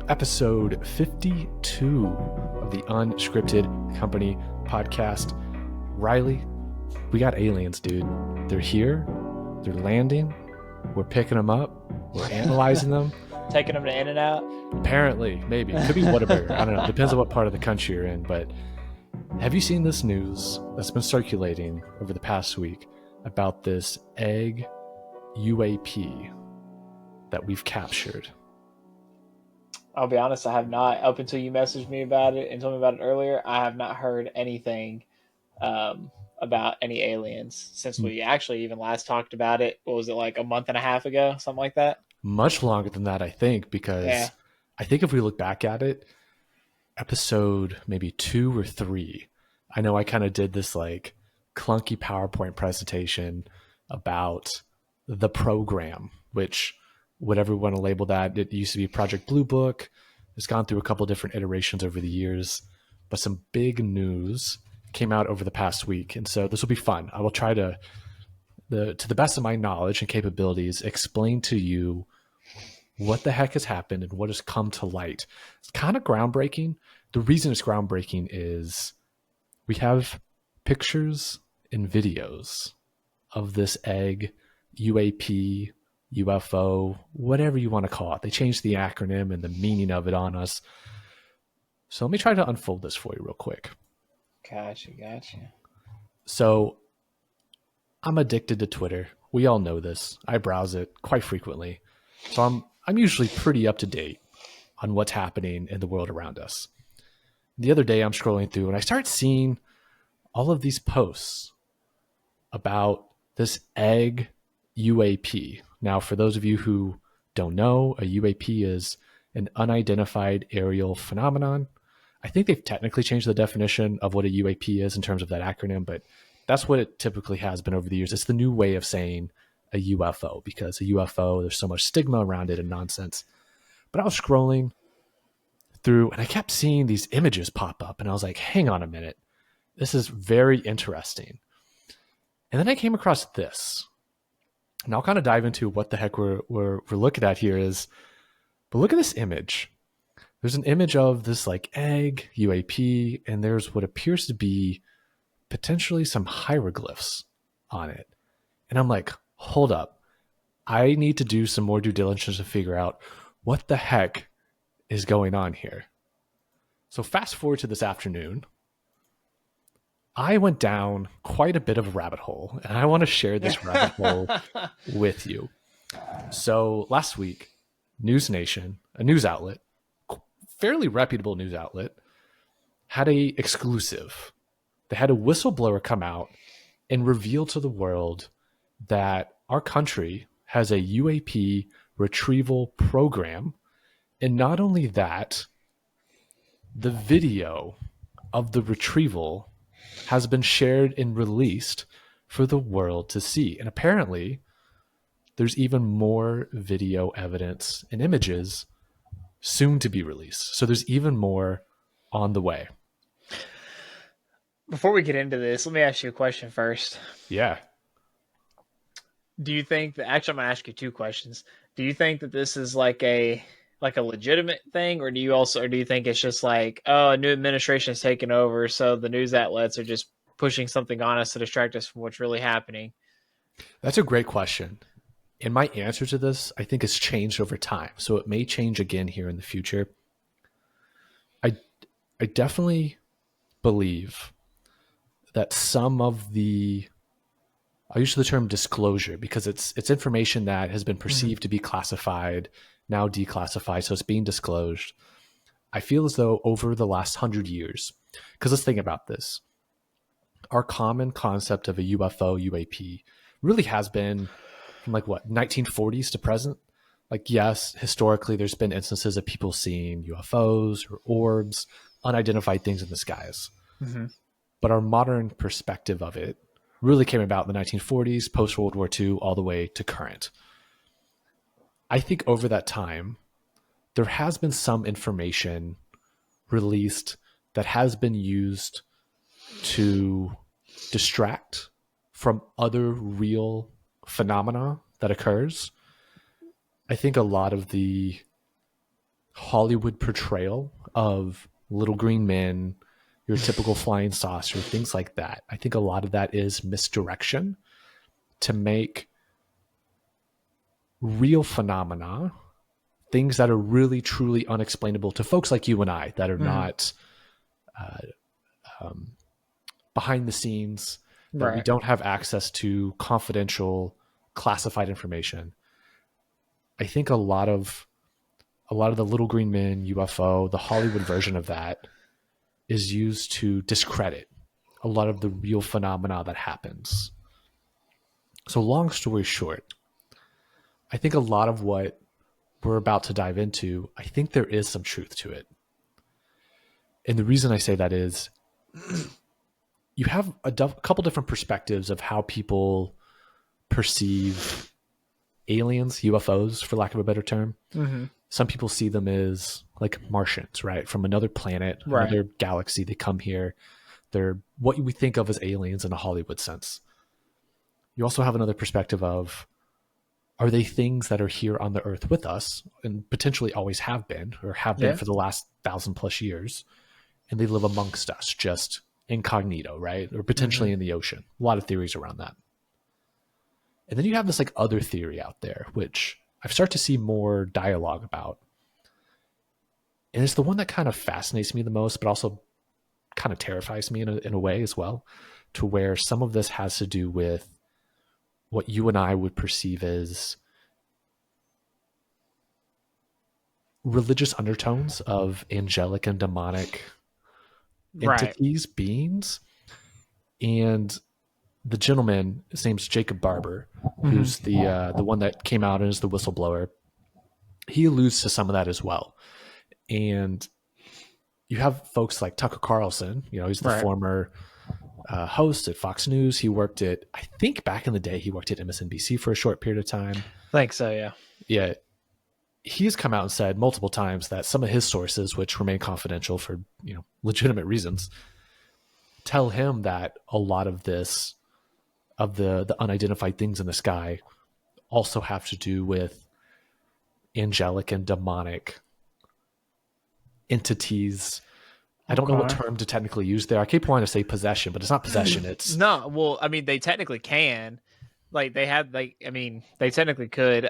episode 52 of the Unscripted Company podcast. Riley, we got aliens, dude. They're here. They're landing. We're picking them up. We're analyzing them. Taking them to In and Out? Apparently, maybe. It could be Whataburger. I don't know. Depends on what part of the country you're in. But have you seen this news that's been circulating over the past week about this egg UAP that we've captured? I'll be honest, I have not. Up until you messaged me about it and told me about it earlier, I have not heard anything about any aliens since we actually even last talked about it. What was it, like a month and a half ago? Something like that? Much longer than that, I think, because I think if we look back at it, episode maybe 2 or 3, I know I kind of did this like clunky PowerPoint presentation about the program, which whatever we want to label that, it used to be Project Blue Book. It's gone through a couple different iterations over the years, but some big news came out over the past week. And so this will be fun. I will try to the best of my knowledge and capabilities, explain to you what the heck has happened and what has come to light. It's kind of groundbreaking. The reason it's groundbreaking is we have pictures and videos of this egg, UAP, UFO, whatever you want to call it. They changed the acronym and the meaning of it on us. So let me try to unfold this for you real quick. Gotcha. So I'm addicted to Twitter. We all know this. I browse it quite frequently. So I'm usually pretty up to date on what's happening in the world around us. The other day I'm scrolling through and I start seeing all of these posts about this egg UAP. Now, for those of you who don't know, a UAP is an unidentified aerial phenomenon. I think they've technically changed the definition of what a UAP is in terms of that acronym, but that's what it typically has been over the years. It's the new way of saying a UFO, because a UFO, there's so much stigma around it and nonsense. But I was scrolling through and I kept seeing these images pop up and I was like, hang on a minute. This is very interesting. And then I came across this. And I'll kind of dive into what the heck we're looking at here is, but look at this image. There's an image of this like egg UAP, and there's what appears to be potentially some hieroglyphs on it. And I'm like, hold up. I need to do some more due diligence to figure out what the heck is going on here. So fast forward to this afternoon. I went down quite a bit of a rabbit hole, and I want to share this rabbit hole with you. So last week, News Nation, a news outlet, fairly reputable news outlet, had a exclusive. They had a whistleblower come out and reveal to the world that our country has a UAP retrieval program. And not only that, the video of the retrieval has been shared and released for the world to see. And apparently, there's even more video evidence and images soon to be released. So there's even more on the way. Before we get into this, let me ask you a question first. Yeah. Do you think that, actually I'm going to ask you 2 questions. Do you think that this is like a legitimate thing, or do you think it's just like, oh, a new administration is taking over, so the news outlets are just pushing something on us to distract us from what's really happening? That's a great question. And my answer to this, I think, has changed over time. So it may change again here in the future. I definitely believe that some of the, I'll use the term disclosure because it's information that has been perceived to be classified, now declassified, so it's being disclosed. I feel as though over the last 100 years, because let's think about this, our common concept of a UFO, UAP, really has been from like what, 1940s to present. Like, yes, historically, there's been instances of people seeing UFOs or orbs, unidentified things in the skies. Mm-hmm. But our modern perspective of it really came about in the 1940s, post-World War II, all the way to current. I think over that time, there has been some information released that has been used to distract from other real phenomena that occurs. I think a lot of the Hollywood portrayal of little green men, your typical flying saucer, things like that. I think a lot of that is misdirection to make real phenomena, things that are really truly unexplainable to folks like you and I that are not behind the scenes, that we Right. don't have access to confidential, classified information. I think a lot of the little green men, UFO, the Hollywood version of that is used to discredit a lot of the real phenomena that happens. So long story short, I think a lot of what we're about to dive into, I think there is some truth to it. And the reason I say that is you have a couple different perspectives of how people perceive aliens, UFOs, for lack of a better term. Mm-hmm. Some people see them as like Martians, right? From another planet, Right. another galaxy. They come here. They're what we think of as aliens in a Hollywood sense. You also have another perspective of, are they things that are here on the earth with us and potentially always have been or have been Yeah. for the last 1,000+ years, and they live amongst us just incognito, right? Or potentially in the ocean. A lot of theories around that. And then you have this like other theory out there, which I've started to see more dialogue about. And it's the one that kind of fascinates me the most, but also kind of terrifies me in a way as well, to where some of this has to do with what you and I would perceive as religious undertones of angelic and demonic Right. entities, beings. And the gentleman, his name's Jacob Barber, who's the one that came out and is the whistleblower. He alludes to some of that as well. And you have folks like Tucker Carlson, he's the Right. former host at Fox News. He worked at, I think back in the day, he worked at MSNBC for a short period of time. I think so, yeah. Yeah. He's come out and said multiple times that some of his sources, which remain confidential for, legitimate reasons, tell him that a lot of this, of the unidentified things in the sky, also have to do with angelic and demonic entities. I don't know what term to technically use there. I keep wanting to say possession, but it's not possession. It's No, well, I mean, they technically can. Like, they have, like, I mean, they technically could.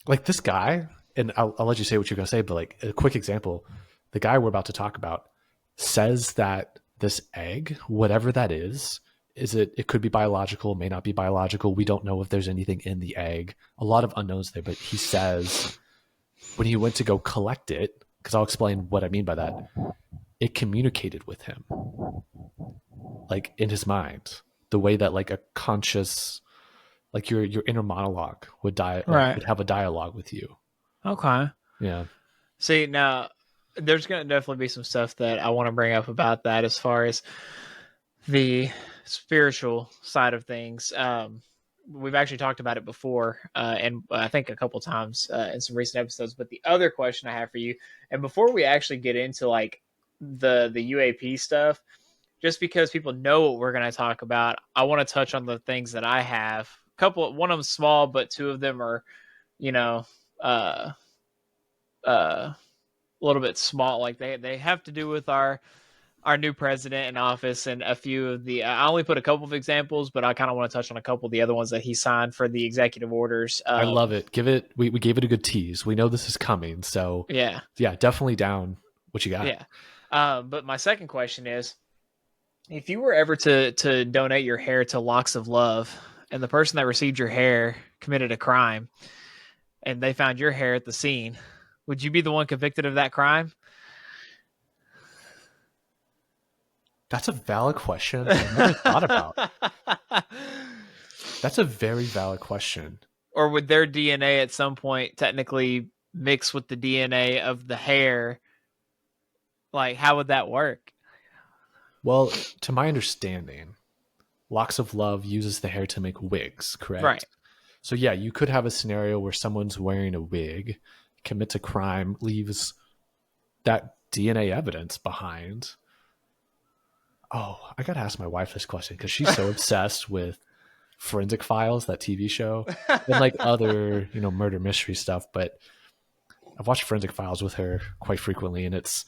like this guy, and I'll let you say what you're going to say, but like a quick example, the guy we're about to talk about says that this egg, whatever that is it could be biological, may not be biological. We don't know if there's anything in the egg. A lot of unknowns there, but he says when he went to go collect it, because I'll explain what I mean by that, it communicated with him, like in his mind, the way that like a conscious, like your inner monologue would would have a dialogue with you. Okay. Yeah. See, now, there's going to definitely be some stuff that I want to bring up about that as far as the spiritual side of things. We've actually talked about it before, and I think a couple times in some recent episodes. But the other question I have for you, and before we actually get into like the UAP stuff, just because people know what we're going to talk about, I want to touch on the things that I have. One of them small, but two of them are, you know, uh, a little bit small. Like they have to do with our new president in office, and a few of the I only put a couple of examples, but I kind of want to touch on a couple of the other ones that he signed for the executive orders. I love it. We gave it a good tease. We know this is coming. So Yeah. Definitely down. What you got? Yeah. But my second question is, if you were ever to donate your hair to Locks of Love, and the person that received your hair committed a crime, and they found your hair at the scene, would you be the one convicted of that crime? That's a valid question. I never thought about. That's a very valid question. Or would their DNA at some point technically mix with the DNA of the hair? Like, how would that work? Well, to my understanding, Locks of Love uses the hair to make wigs, correct? Right. So yeah, you could have a scenario where someone's wearing a wig, commits a crime, leaves that DNA evidence behind. Oh, I gotta ask my wife this question because she's so obsessed with Forensic Files, that TV show, and like other, murder mystery stuff. But I've watched Forensic Files with her quite frequently, and it's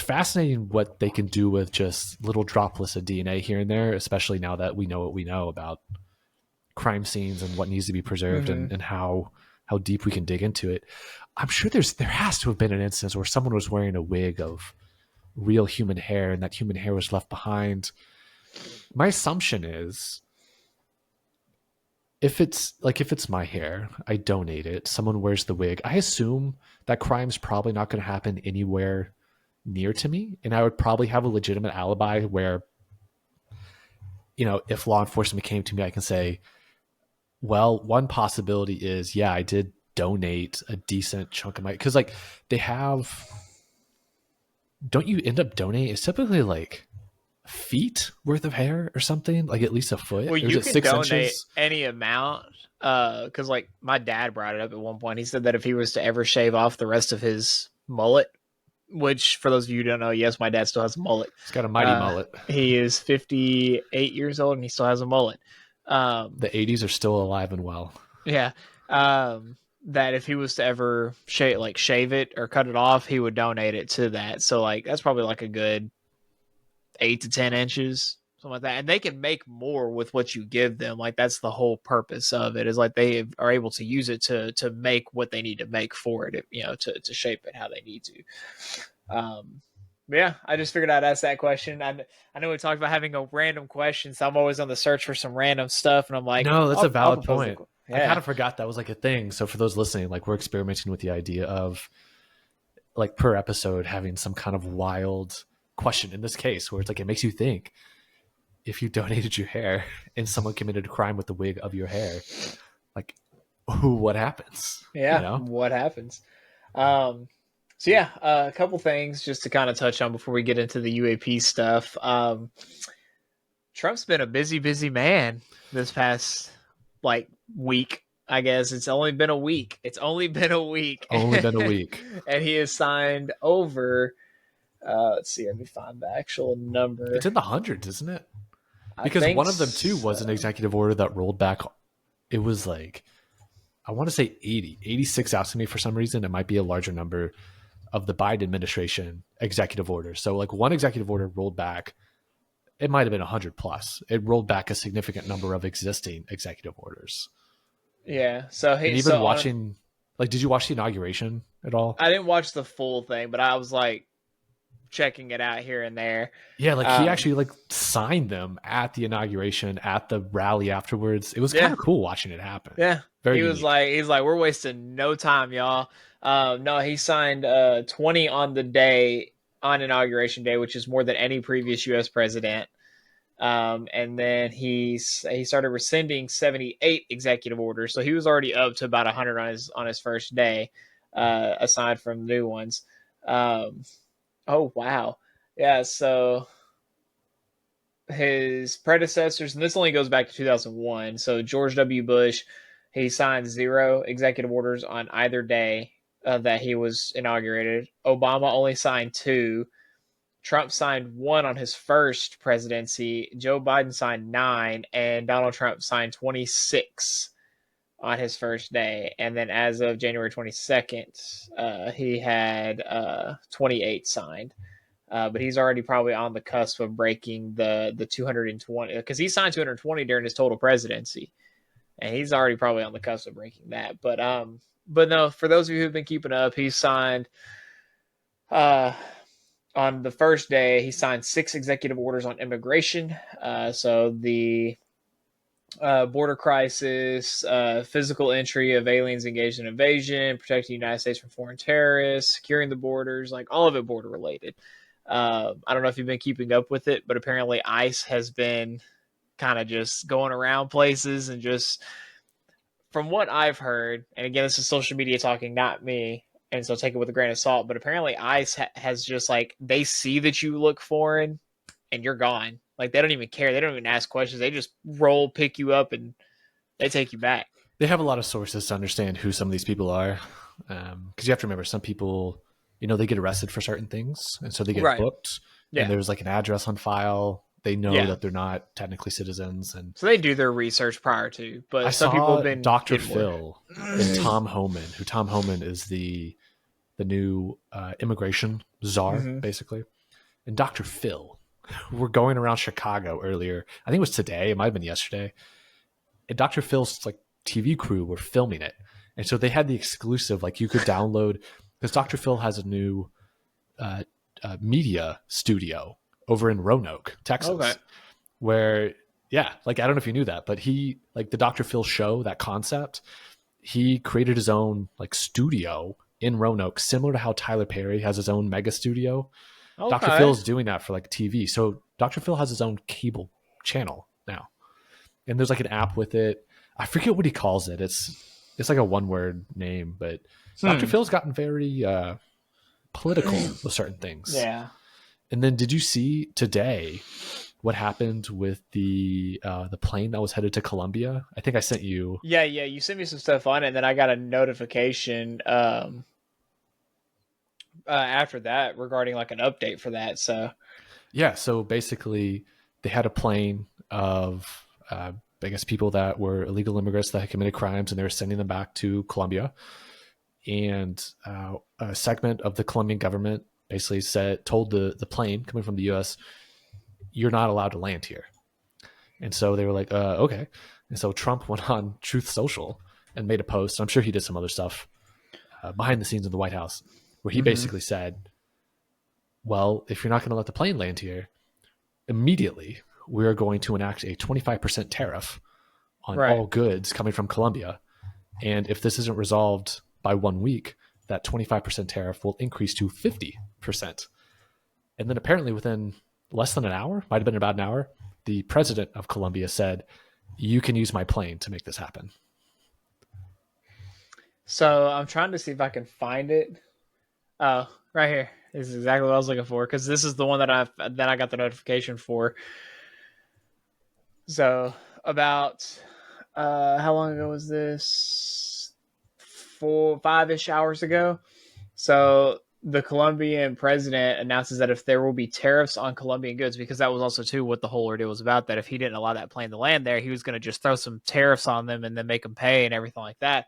fascinating what they can do with just little droplets of DNA here and there, especially now that we know what we know about crime scenes and what needs to be preserved, Mm-hmm. and how deep we can dig into it. I'm sure there has to have been an instance where someone was wearing a wig of real human hair and that human hair was left behind. My assumption is if it's my hair, I donate it. Someone wears the wig. I assume that crime's probably not going to happen anywhere near to me, and I would probably have a legitimate alibi where, if law enforcement came to me, I can say, well, one possibility is, yeah, I did donate a decent chunk of my, because like they have, don't you end up donating? It's typically like feet worth of hair or something, like at least a foot, Well, or is you it can six donate inches? any amount. Because like my dad brought it up at one point. He said that if he was to ever shave off the rest of his mullet, which for those of you who don't know, yes, my dad still has a mullet. It's got a mighty mullet. He is 58 years old and he still has a mullet. Um, The 80s are still alive and well. yeah. That if he was to ever shave it or cut it off, he would donate it to that. So like that's probably like a good 8 to 10 inches, something like that. And they can make more with what you give them. Like that's the whole purpose of it, is like they are able to use it to make what they need to make for it, to shape it how they need to. But yeah, I just figured I'd ask that question. I know we talked about having a random question, so I'm always on the search for some random stuff, and I'm like, No, that's a I'll valid propose point. I kind yeah. of forgot that was like a thing. So for those listening, like we're experimenting with the idea of like per episode having some kind of wild question in this case where it's like it makes you think, if you donated your hair and someone committed a crime with the wig of your hair, like what happens? You Yeah, know? what happens? Um, so yeah, a couple things just to kind of touch on before we get into the UAP stuff. Trump's been a busy, busy man this past like week. I guess it's only been a week. It's only been a week, Only been a week. and he has signed over. Let's see. Let me find the actual number. It's in the hundreds, isn't it? I Because think one of them too was an so. executive order that rolled back. It was like, I want to say 80, 86 out to me for some reason. It might be a larger number of the Biden administration executive orders. So like one executive order rolled back, it might have been 100 plus. It rolled back a significant number of existing executive orders. Yeah. So And he even so on. watching, like, did you watch the inauguration at all? I didn't watch the full thing, but I was like checking it out here and there. Yeah, like he Um, actually like signed them at the inauguration, at the rally afterwards. It was kind yeah, of cool watching it happen. yeah. Very unique. He's like, we're wasting no time, y'all. No, he signed 20 on the day on inauguration day, which is more than any previous U.S. president. And then he started rescinding 78 executive orders, so he was already up to about 100 on his first day, aside from new ones. Um, oh wow, yeah. So his predecessors, and this only goes back to 2001. So George W. Bush, he signed 0 executive orders on either day that he was inaugurated. Obama only signed 2. Trump signed 1 on his first presidency. Joe Biden signed 9, and Donald Trump signed 26 on his first day. And then as of January 22nd, he had 28 signed. But he's already probably on the cusp of breaking the 220, because he signed 220 during his total presidency, and he's already probably on the cusp of breaking that. But no, for those of you who've been keeping up, he signed uh, on the first day. He signed 6 executive orders on immigration. So the border crisis, physical entry of aliens engaged in invasion, protecting the United States from foreign terrorists, securing the borders, like all of it border related. I don't know if you've been keeping up with it, but apparently ICE has been kind of just going around places and just, from what I've heard, and again, this is social media talking, not me, and so take it with a grain of salt, but apparently ICE has just like, they see that you look foreign and you're gone. Like they don't even care. They don't even ask questions. They just pick you up, and they take you back. They have a lot of sources to understand who some of these people are. Because you have to remember, some people, they get arrested for certain things. And so they get Right. booked. And Yeah. there's like an address on file. They know Yeah. that they're not technically citizens. And So they do their research prior to, I but some people have saw been Dr. getting more. Phil and Tom Homan, who Tom Homan is the new immigration czar, Mm-hmm. basically. And Dr. Phil were going around Chicago earlier. I think it was today. It might have been yesterday. And Dr. Phil's like TV crew were filming it. And so they had the exclusive, like you could download, because Dr. Phil has a new uh, media studio over in Roanoke, Okay. Texas, where, yeah, like I don't know if you knew that, but he, like the Dr. Phil show, that concept, he created his own like studio in Roanoke, similar to how Tyler Perry has his own mega studio. Dr. Okay. Phil's doing that for like TV. So Dr. Phil has his own cable channel now. And there's like an app with it. I forget what he calls it. It's like a one word name, but Dr. Hmm. Phil's gotten very political with certain things. Yeah. And then did you see today what happened with the plane that was headed to Colombia? I think I sent you. Yeah, yeah. You sent me some stuff on it, and then I got a notification after that regarding like an update for that. So Yeah, so basically they had a plane of I guess people that were illegal immigrants that had committed crimes, and they were sending them back to Colombia. And a segment of the Colombian government basically told the plane coming from the U.S., "You're not allowed to land here." And so they were like, "Okay." And so Trump went on Truth Social and made a post. I'm sure he did some other stuff behind the scenes in the White House, where he mm-hmm. basically said, "Well, if you're not going to let the plane land here, immediately we are going to enact a 25% tariff on Right. all goods coming from Colombia. And if this isn't resolved by 1 week, that 25% tariff will increase to 50%. And then apparently within less than an hour, might have been about an hour, the president of Colombia said, "You can use my plane to make this happen." So I'm trying to see if I can find it. Oh, right here. This is exactly what I was looking for because this is the one that I got the notification for. So about how long ago was this? 5-ish hours ago. So the Colombian president announces that if there will be tariffs on Colombian goods, because that was also too what the whole ordeal was about, that if he didn't allow that plane to land there, he was going to just throw some tariffs on them and then make them pay and everything like that.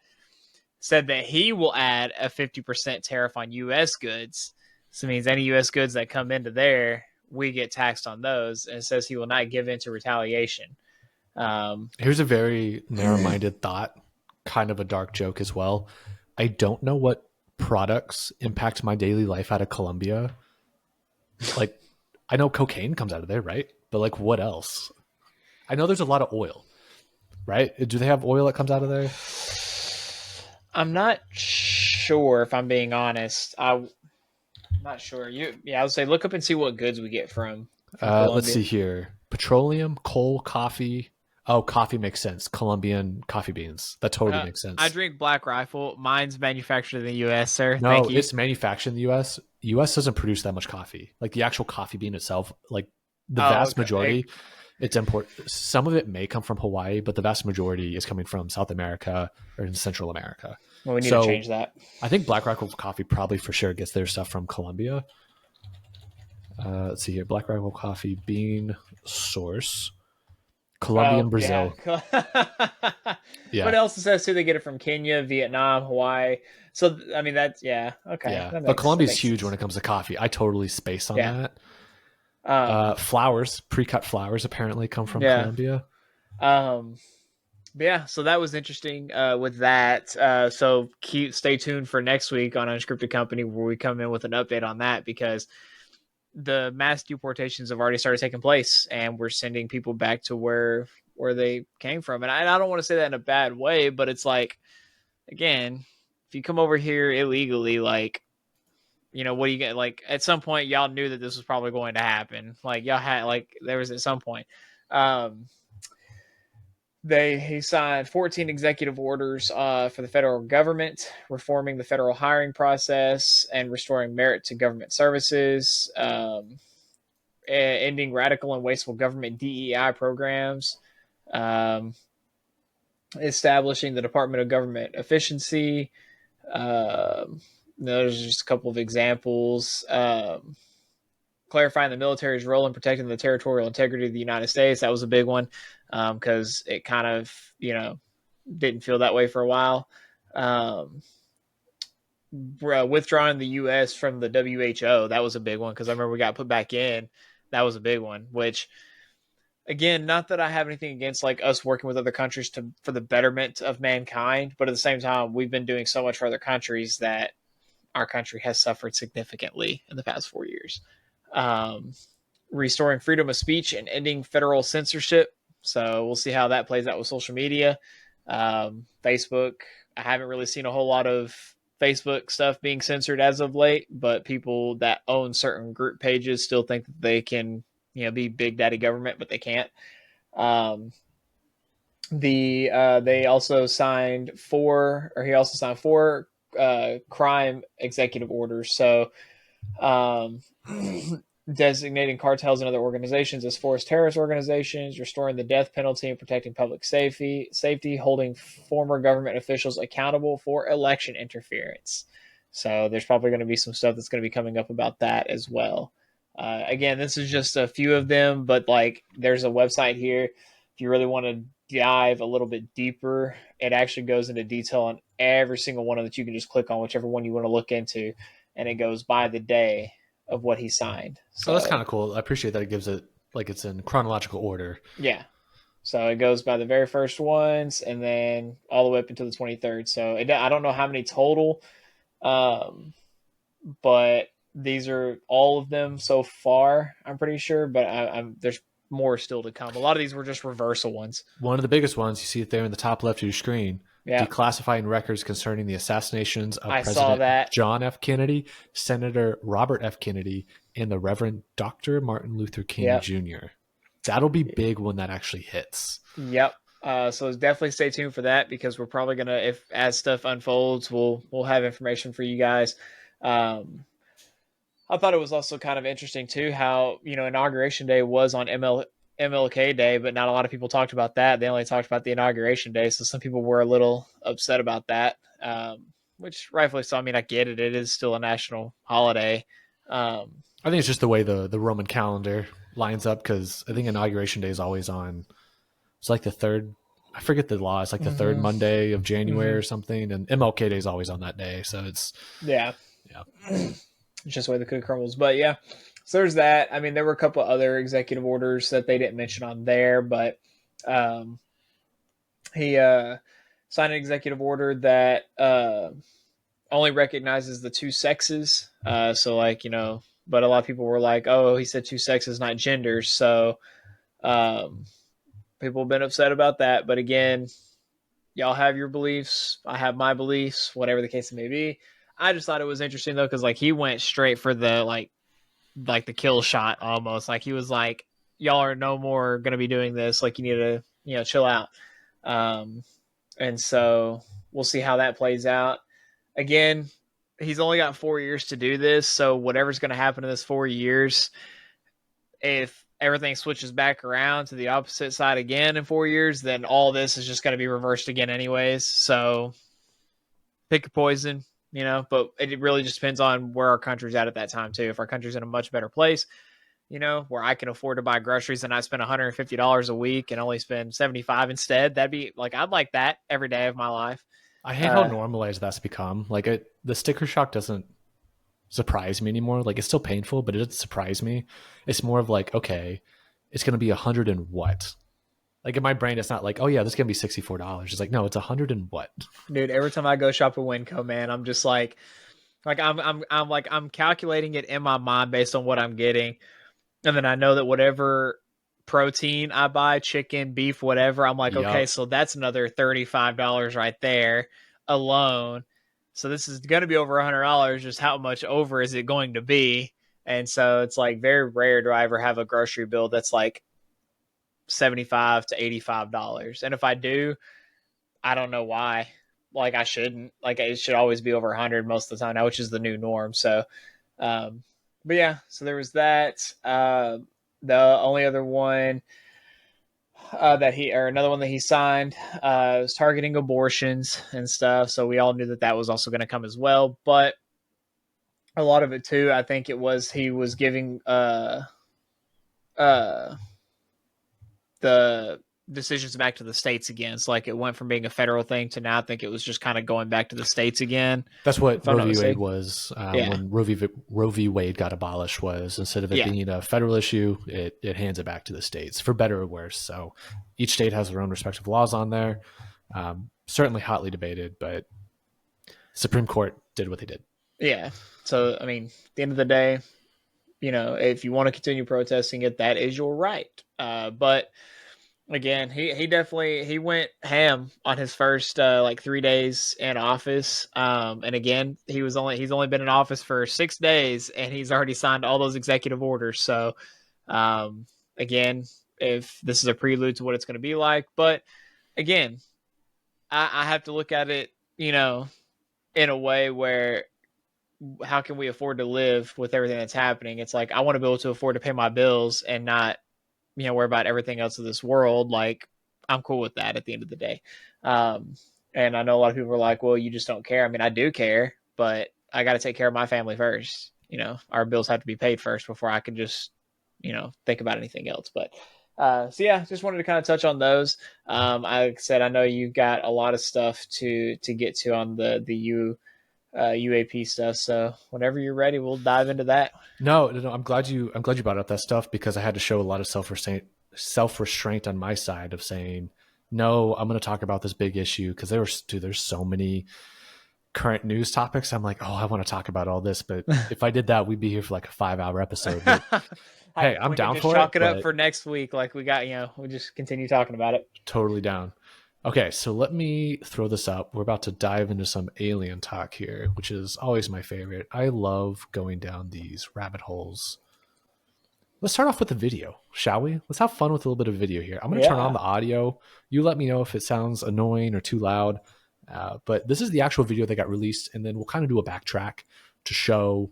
Said that he will add a 50% tariff on U.S. goods. So it means any U.S. goods that come into there, we get taxed on those. And it says he will not give in to retaliation. Here's a very narrow-minded thought, kind of a dark joke as well. I don't know what products impact my daily life out of Colombia. Like, I know cocaine comes out of there, right? But like, what else? I know there's a lot of oil, right? Do they have oil that comes out of there? I'm not sure if I'm being honest. I'm not sure. I would say look up and see what goods we get from Let's Colombia. see here: petroleum, coal, coffee. Oh, coffee makes sense. Colombian coffee beans. That totally makes I sense. drink Black Rifle. Mine's manufactured in the U.S., sir. No, Thank you. it's manufactured in the U.S. U.S. doesn't produce that much coffee. Like the actual coffee bean itself, like the Oh, vast okay. majority, it's import. Some of it may come from Hawaii, but the vast majority is coming from South America or in Central America. Well, we need to So change that. I think Black Rifle Coffee probably for sure gets their stuff from Colombia. Let's see here. Black Rifle Coffee bean source. Colombia Oh, and yeah. Brazil. What Yeah. else it says too? They get it from Kenya, Vietnam, Hawaii. So I mean that's yeah. Okay, Yeah. that But makes Colombia's huge when sense. it comes to coffee. I totally space on Yeah. that. Um. Flowers, pre-cut flowers apparently come from Yeah. Colombia. Um. But yeah. So that was interesting. With that. So stay tuned for next week on Unscripted Company where we come in with an update on that because the mass deportations have already started taking place and we're sending people back to where they came from. And I don't want to say that in a bad way, but it's like again, if you come over here illegally, like, what do you get? Like, at some point, y'all knew that this was probably going to happen. Like, y'all had, like, there was at some point. Um, he signed 14 executive orders for the federal government, reforming the federal hiring process and restoring merit to government services, ending radical and wasteful government DEI programs, um, establishing the Department of Government Efficiency. There's just a couple of examples. clarifying the military's role in protecting the territorial integrity of the United States. That was a big one because it kind of, didn't feel that way for a while. Withdrawing the U.S. from the WHO, that was a big one because I remember we got put back in. That was a big one, which, again, not that I have anything against like us working with other countries for the betterment of mankind, but at the same time, we've been doing so much for other countries that our country has suffered significantly in the past 4 years. Um, Restoring freedom of speech and ending federal censorship. So we'll see how that plays out with social media. Facebook, I haven't really seen a whole lot of Facebook stuff being censored as of late, but people that own certain group pages still think that they can, be big daddy government, but they can't. They also signed he also signed four crime executive orders. So, designating cartels and other organizations as forced terrorist organizations, restoring the death penalty and protecting public safety, holding former government officials accountable for election interference. So there's probably going to be some stuff that's going to be coming up about that as well. Again, this is just a few of them, but like there's a website here. If you really want to dive a little bit deeper, it actually goes into detail on every single one of that. You can just click on whichever one you want to look into, and it goes by the day of what he signed. So Oh, that's kind of cool. I appreciate that it gives it like it's in chronological order. yeah. So it goes by the very first ones and then all the way up until the 23rd. So I don't know how many total, but these are all of them so far, I'm pretty sure. But there's more still to come. A lot of these were just reversal ones. One of the biggest ones, you see it there in the top left of your screen. Yeah. Declassifying records concerning the assassinations of I saw President that. John F. Kennedy, Senator Robert F. Kennedy, and the Reverend Dr. Martin Luther King Yep. Jr. That'll be big when that actually hits. Yep. So definitely stay tuned for that because we're probably gonna, if as stuff unfolds, we'll have information for you guys. I thought it was also kind of interesting too how Inauguration Day was on MLK Day, but not a lot of people talked about that. They only talked about the Inauguration Day, so some people were a little upset about that, which rightfully so. I mean, I get it; it is still a national holiday. I think it's just the way the Roman calendar lines up because I think Inauguration Day is always on. It's like the third. I forget the law. It's like the third Monday of January or something, and MLK Day is always on that day. So it's yeah. It's just the way the cookie crumbles. But yeah, so there's that. I mean, there were a couple other executive orders that they didn't mention on there, but he signed an executive order that only recognizes the two sexes. So like, but a lot of people were like, oh, he said two sexes, not genders. So people have been upset about that. But again, y'all have your beliefs. I have my beliefs, whatever the case may be. I just thought it was interesting though, because like he went straight for the like the kill shot almost. Like he was like, y'all are no more gonna be doing this. Like you need to chill out. And so we'll see how that plays out. Again, he's only got 4 years to do this, so whatever's gonna happen in this 4 years, if everything switches back around to the opposite side again in 4 years, then all this is just gonna be reversed again anyways. So pick your poison. But it really just depends on where our country's at that time too. If our country's in a much better place, where I can afford to buy groceries and I spend $150 a week and only spend $75 instead, that'd be like, I'd like that every day of my life. I hate how normalized that's become. Like the sticker shock doesn't surprise me anymore. Like it's still painful, but it doesn't surprise me. It's more of like, okay, it's going to be 100 and what? Like in my brain, it's not like, oh yeah, this is gonna be $64. It's like, no, it's 100 and what? Dude, every time I go shop at Winco, man, I'm just like I'm calculating it in my mind based on what I'm getting, and then I know that whatever protein I buy, chicken, beef, whatever, I'm like, okay, so that's another $35 right there alone. So this is gonna be over $100. Just how much over is it going to be? And so it's like very rare do I ever have a grocery bill that's like $75 to $85. And if I do, I don't know why. Like I shouldn't. Like it should always be over 100 most of the time now, which is the new norm. So, but yeah. So there was that. The only other one another one that he signed was targeting abortions and stuff. So we all knew that was also going to come as well. But a lot of it too, I think it was he was giving uh the decisions back to the states again. It's like it went from being a federal thing to now I think it was just kind of going back to the states again. That's what If I'm Roe not v. Wade mistaken. was Yeah. when Roe v. Wade got abolished. Was instead of it Yeah. being a federal issue, it hands it back to the states for better or worse. So each state has their own respective laws on there. Certainly hotly debated, but Supreme Court did what they did. Yeah. So I mean, at the end of the day, if you want to continue protesting it, that is your right. But again, he definitely he went ham on his first like 3 days in office. And again, he's only been in office for 6 days, and he's already signed all those executive orders. So again, if this is a prelude to what it's going to be like, but again, I have to look at it, in a way where how can we afford to live with everything that's happening? It's like I want to be able to afford to pay my bills and not, worry about everything else of this world. Like I'm cool with that at the end of the day. Um, and I know a lot of people are like, well, you just don't care. I mean, I do care, but I got to take care of my family first. Our bills have to be paid first before I can just, think about anything else. But so yeah, just wanted to kind of touch on those. Like I said, I know you've got a lot of stuff to get to on the UAP stuff. So whenever you're ready, we'll dive into that. No. I'm glad you brought up that stuff because I had to show a lot of self restraint on my side of saying, no, I'm going to talk about this big issue because there's so many current news topics. I'm like, oh, I want to talk about all this, but if I did that, we'd be here for like a 5-hour episode. But hey, I'm We can down just for it. chalk it up But for next week. Like we got, we'll just continue talking about it. totally down. Okay, so let me throw this up. We're about to dive into some alien talk here, which is always my favorite. I love going down these rabbit holes. Let's start off with the video, shall we? Let's have fun with a little bit of video here. I'm going to turn on Yeah. the audio. You let me know if it sounds annoying or too loud. But this is the actual video that got released, and then we'll kind of do a backtrack to show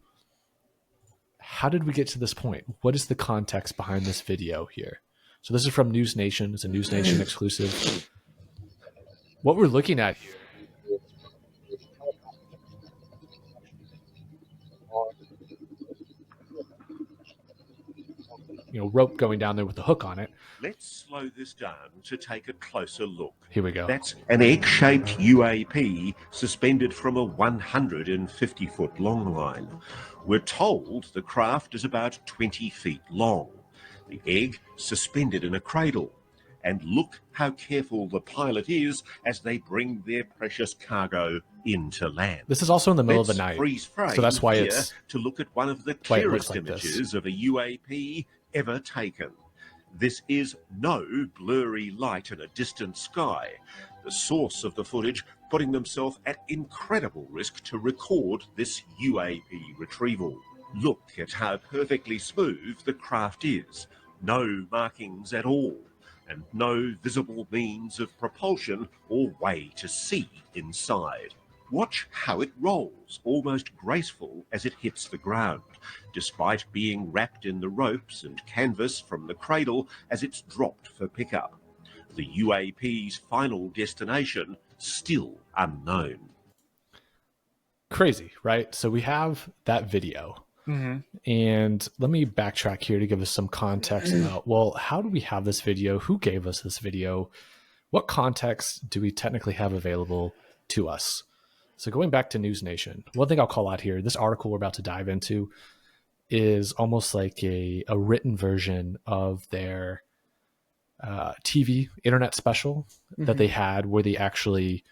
how did we get to this point? What is the context behind this video here? So this is from News Nation. It's a News Nation exclusive. What we're looking at here, rope going down there with the hook on it. Let's slow this down to take a closer look. Here we go. That's an egg-shaped UAP suspended from a 150-foot long line. We're told the craft is about 20 feet long. The egg suspended in a cradle. And look how careful the pilot is as they bring their precious cargo into land. This is also in the middle of the Let's night, freeze frame so that's why here it's to look at one of the why it looks clearest like this. images of a UAP ever taken. This is no blurry light in a distant sky. The source of the footage putting themselves at incredible risk to record this UAP retrieval. Look at how perfectly smooth the craft is. No markings at all, and no visible means of propulsion or way to see inside. Watch how it rolls, almost graceful as it hits the ground, despite being wrapped in the ropes and canvas from the cradle as it's dropped for pickup. The UAP's final destination still unknown. Crazy, right? So we have that video. Mm-hmm. And let me backtrack here to give us some context about, well, how do we have this video? Who gave us this video? What context do we technically have available to us? So going back to News Nation, one thing I'll call out here, this article we're about to dive into is almost like a written version of their TV internet special that they had where they actually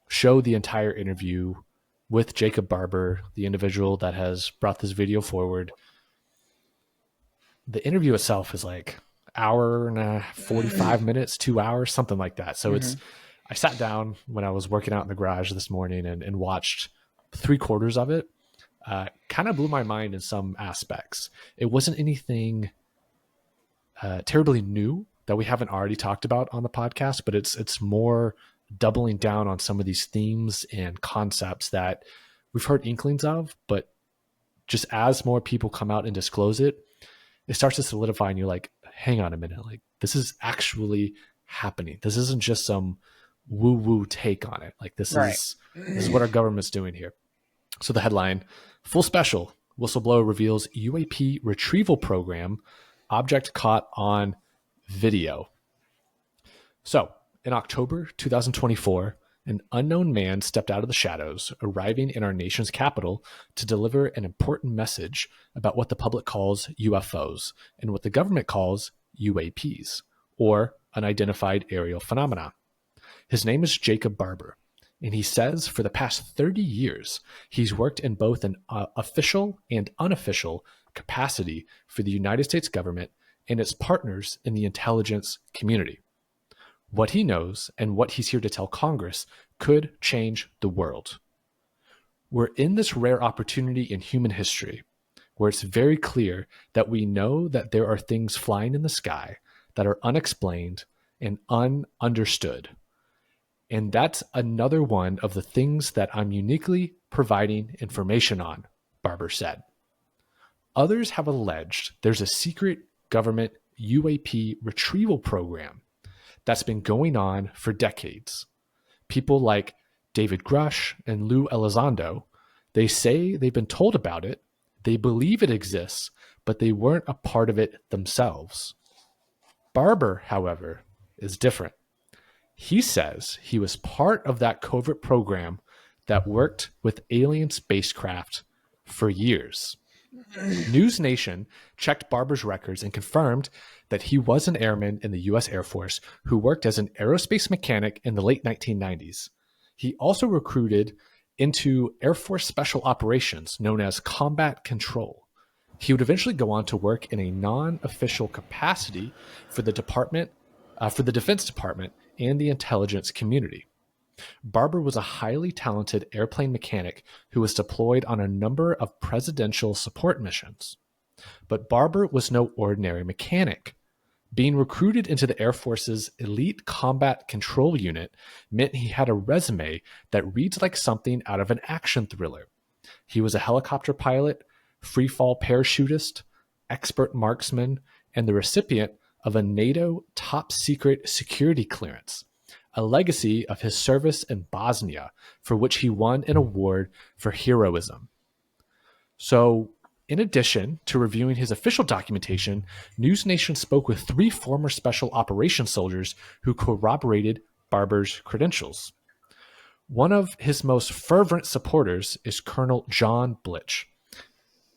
show the entire interview with Jacob Barber, the individual that has brought this video forward. The interview itself is like hour and 45 minutes, 2 hours, something like that. So I sat down when I was working out in the garage this morning and watched 3/4 of it. Kind of blew my mind in some aspects. It wasn't anything terribly new that we haven't already talked about on the podcast, but it's more doubling down on some of these themes and concepts that we've heard inklings of, but just as more people come out and disclose it, it starts to solidify and you're like, hang on a minute, like this is actually happening. This isn't just some woo-woo take on it. Like this is what our government's doing here. So the headline, full special, Whistleblower reveals UAP retrieval program, object caught on video. So, in October 2024, an unknown man stepped out of the shadows, arriving in our nation's capital to deliver an important message about what the public calls UFOs and what the government calls UAPs, or Unidentified Aerial Phenomena. His name is Jacob Barber, and he says for the past 30 years, he's worked in both an official and unofficial capacity for the United States government and its partners in the intelligence community. What he knows and what he's here to tell Congress could change the world. We're in this rare opportunity in human history where it's very clear that we know that there are things flying in the sky that are unexplained and ununderstood. And that's another one of the things that I'm uniquely providing information on, Barber said. Others have alleged there's a secret government UAP retrieval program that's been going on for decades. People like David Grush and Lou Elizondo, they say they've been told about it, they believe it exists, but they weren't a part of it themselves. Barber, however, is different. He says he was part of that covert program that worked with alien spacecraft for years. News Nation checked Barber's records and confirmed that he was an airman in the U.S. Air Force who worked as an aerospace mechanic in the late 1990s. He also recruited into Air Force Special Operations, known as Combat Control. He would eventually go on to work in a non-official capacity for the Defense Department and the intelligence community. Barber was a highly talented airplane mechanic who was deployed on a number of presidential support missions. But Barber was no ordinary mechanic. Being recruited into the Air Force's Elite Combat Control Unit meant he had a resume that reads like something out of an action thriller. He was a helicopter pilot, freefall parachutist, expert marksman, and the recipient of a NATO top-secret security clearance, a legacy of his service in Bosnia, for which he won an award for heroism. So, in addition to reviewing his official documentation, News Nation spoke with 3 former Special Operations soldiers who corroborated Barber's credentials. One of his most fervent supporters is Colonel John Blitch,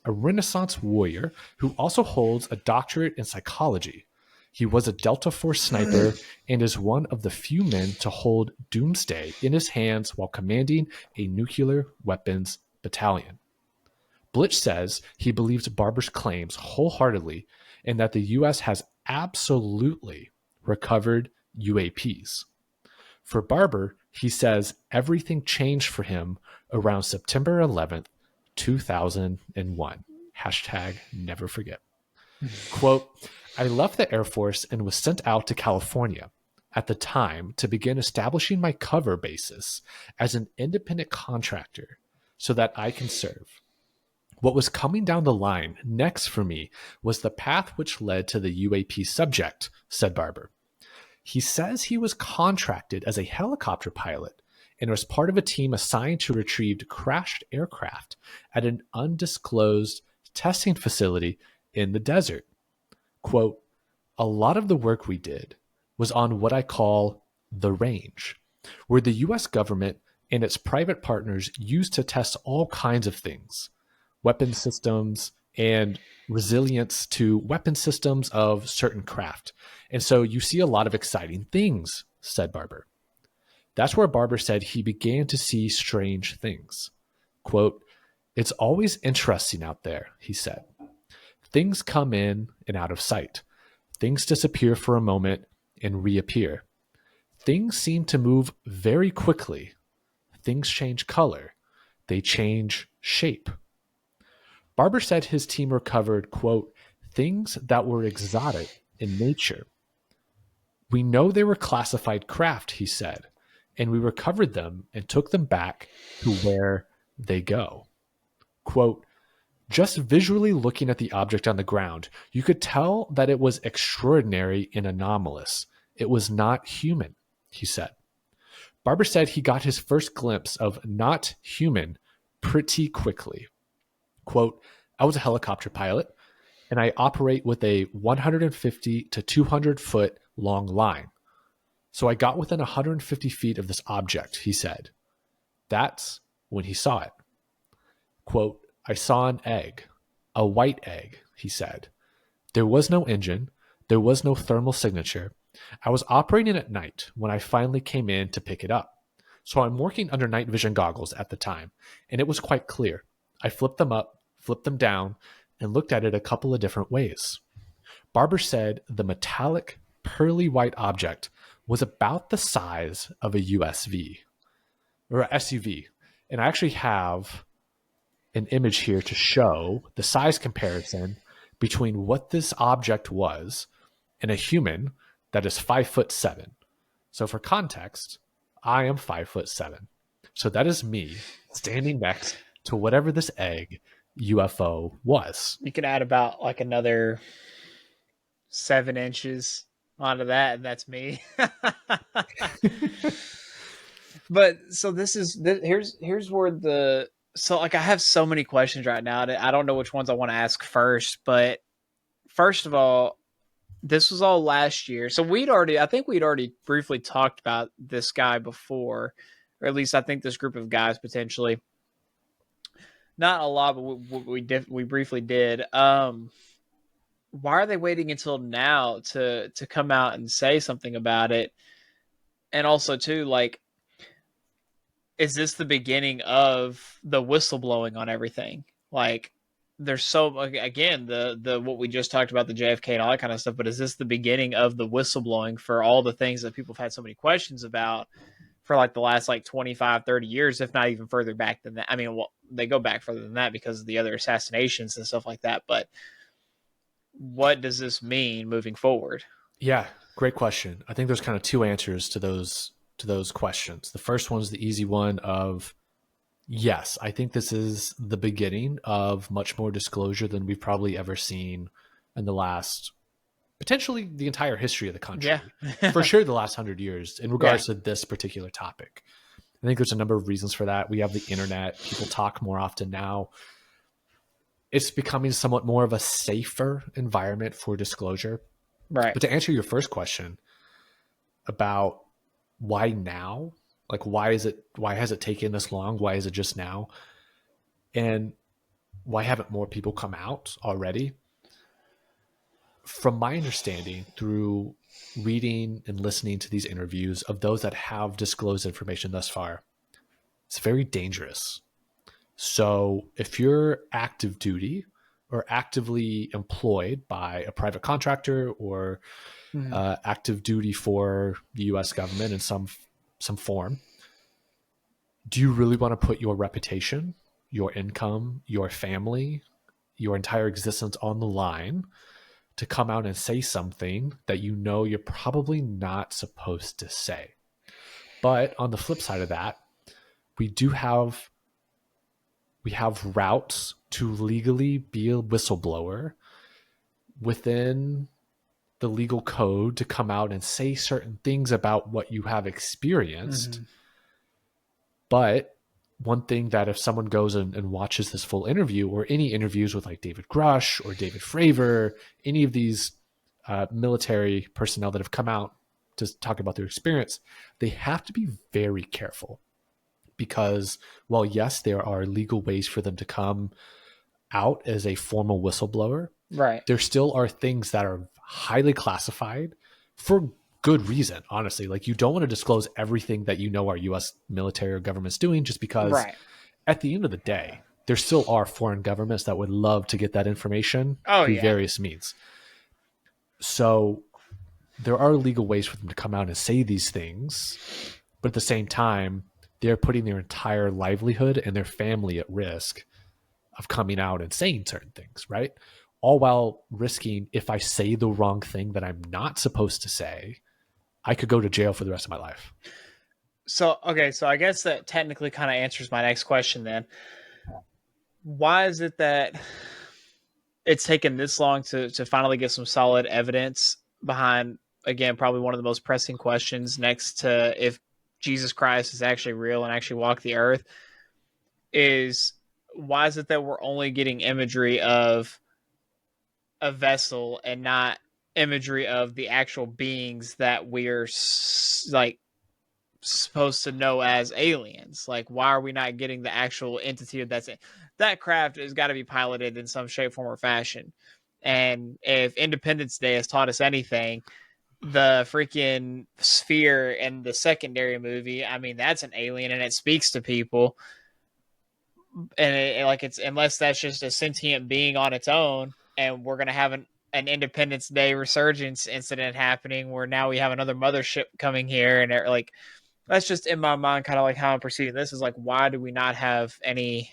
a Renaissance warrior who also holds a doctorate in psychology. He was a Delta Force sniper and is one of the few men to hold Doomsday in his hands while commanding a nuclear weapons battalion. Blitch says he believes Barber's claims wholeheartedly and that the U.S. has absolutely recovered UAPs. For Barber, he says everything changed for him around September 11th, 2001. Hashtag never forget. Quote, I left the Air Force and was sent out to California at the time to begin establishing my cover basis as an independent contractor so that I can serve. What was coming down the line next for me was the path which led to the UAP subject, said Barber. He says he was contracted as a helicopter pilot and was part of a team assigned to retrieve crashed aircraft at an undisclosed testing facility in the desert. Quote, a lot of the work we did was on what I call the range, where the U.S. government and its private partners used to test all kinds of things, weapon systems and resilience to weapon systems of certain craft. And so you see a lot of exciting things, said Barber. That's where Barber said he began to see strange things. Quote, it's always interesting out there, he said. Things come in and out of sight. Things disappear for a moment and reappear. Things seem to move very quickly. Things change color. They change shape. Barber said his team recovered, quote, things that were exotic in nature. We know they were classified craft, he said, and we recovered them and took them back to where they go. Quote, just visually looking at the object on the ground, you could tell that it was extraordinary and anomalous. It was not human, he said. Barber said he got his first glimpse of not human pretty quickly. Quote, I was a helicopter pilot, and I operate with a 150 to 200 foot long line. So I got within 150 feet of this object, he said. That's when he saw it. Quote, I saw an egg, a white egg, he said. There was no engine. There was no thermal signature. I was operating at night when I finally came in to pick it up. So I'm working under night vision goggles at the time, and it was quite clear. I flipped them up, flipped them down, and looked at it a couple of different ways. Barber said the metallic, pearly white object was about the size of a USV or a SUV. And I actually have an image here to show the size comparison between what this object was and a human that is 5'7". So for context, I am 5'7". So that is me standing next to whatever this egg UFO was. You could add about like another 7 inches onto that, and that's me. But so here's where I have so many questions right now. I don't know which ones I want to ask first, but first of all, this was all last year. So I think we'd already briefly talked about this guy before, or at least I think this group of guys potentially. Not a lot, but we briefly did. Why are they waiting until now to come out and say something about it? And also too, like, is this the beginning of the whistleblowing on everything? Like, there's so, again, the what we just talked about, the JFK and all that kind of stuff, but is this the beginning of the whistleblowing for all the things that people have had so many questions about for like the last like 25, 30 years, if not even further back than that? I mean, well, they go back further than that because of the other assassinations and stuff like that, but what does this mean moving forward? Yeah, great question. I think there's kind of two answers to those questions. The first one is the easy one of, yes, I think this is the beginning of much more disclosure than we've probably ever seen in the last, potentially the entire history of the country. Yeah. For sure the last 100 years in regards to this particular topic. I think there's a number of reasons for that. We have the internet. People talk more often now. It's becoming somewhat more of a safer environment for disclosure. Right. But to answer your first question about why now, like why has it taken this long? Why is it just now? And why haven't more people come out already? From my understanding, through reading and listening to these interviews of those that have disclosed information thus far, it's very dangerous. So if you're active duty or actively employed by a private contractor or active duty for the U.S. government in some form, do you really want to put your reputation, your income, your family, your entire existence on the line to come out and say something that you know you're probably not supposed to say? But on the flip side of that, we have routes to legally be a whistleblower within the legal code to come out and say certain things about what you have experienced. Mm-hmm. But one thing that if someone goes and watches this full interview, or any interviews with like David Grush or David Fravor, any of these military personnel that have come out to talk about their experience, they have to be very careful. Because while yes, there are legal ways for them to come out as a formal whistleblower, right, there still are things that are highly classified for good reason, honestly. Like, you don't want to disclose everything that you know our U.S. military or government's doing, just because at the end of the day, there still are foreign governments that would love to get that information through various means. So there are legal ways for them to come out and say these things, but at the same time, they're putting their entire livelihood and their family at risk of coming out and saying certain things, right? All while risking, if I say the wrong thing that I'm not supposed to say, I could go to jail for the rest of my life. So I guess that technically kind of answers my next question then. Why is it that it's taken this long to finally get some solid evidence behind, again, probably one of the most pressing questions next to if Jesus Christ is actually real and actually walked the earth, is why is it that we're only getting imagery of a vessel and not imagery of the actual beings that we're like supposed to know as aliens? Like, why are we not getting the actual entity that's it? That craft has got to be piloted in some shape, form, or fashion. And if Independence Day has taught us anything, the freaking sphere in the secondary movie, I mean, that's an alien and it speaks to people. And like, it's, unless that's just a sentient being on its own, and we're gonna have an Independence Day resurgence incident happening where now we have another mothership coming here, and like, that's just in my mind kind of like how I'm perceiving this, is like, why do we not have any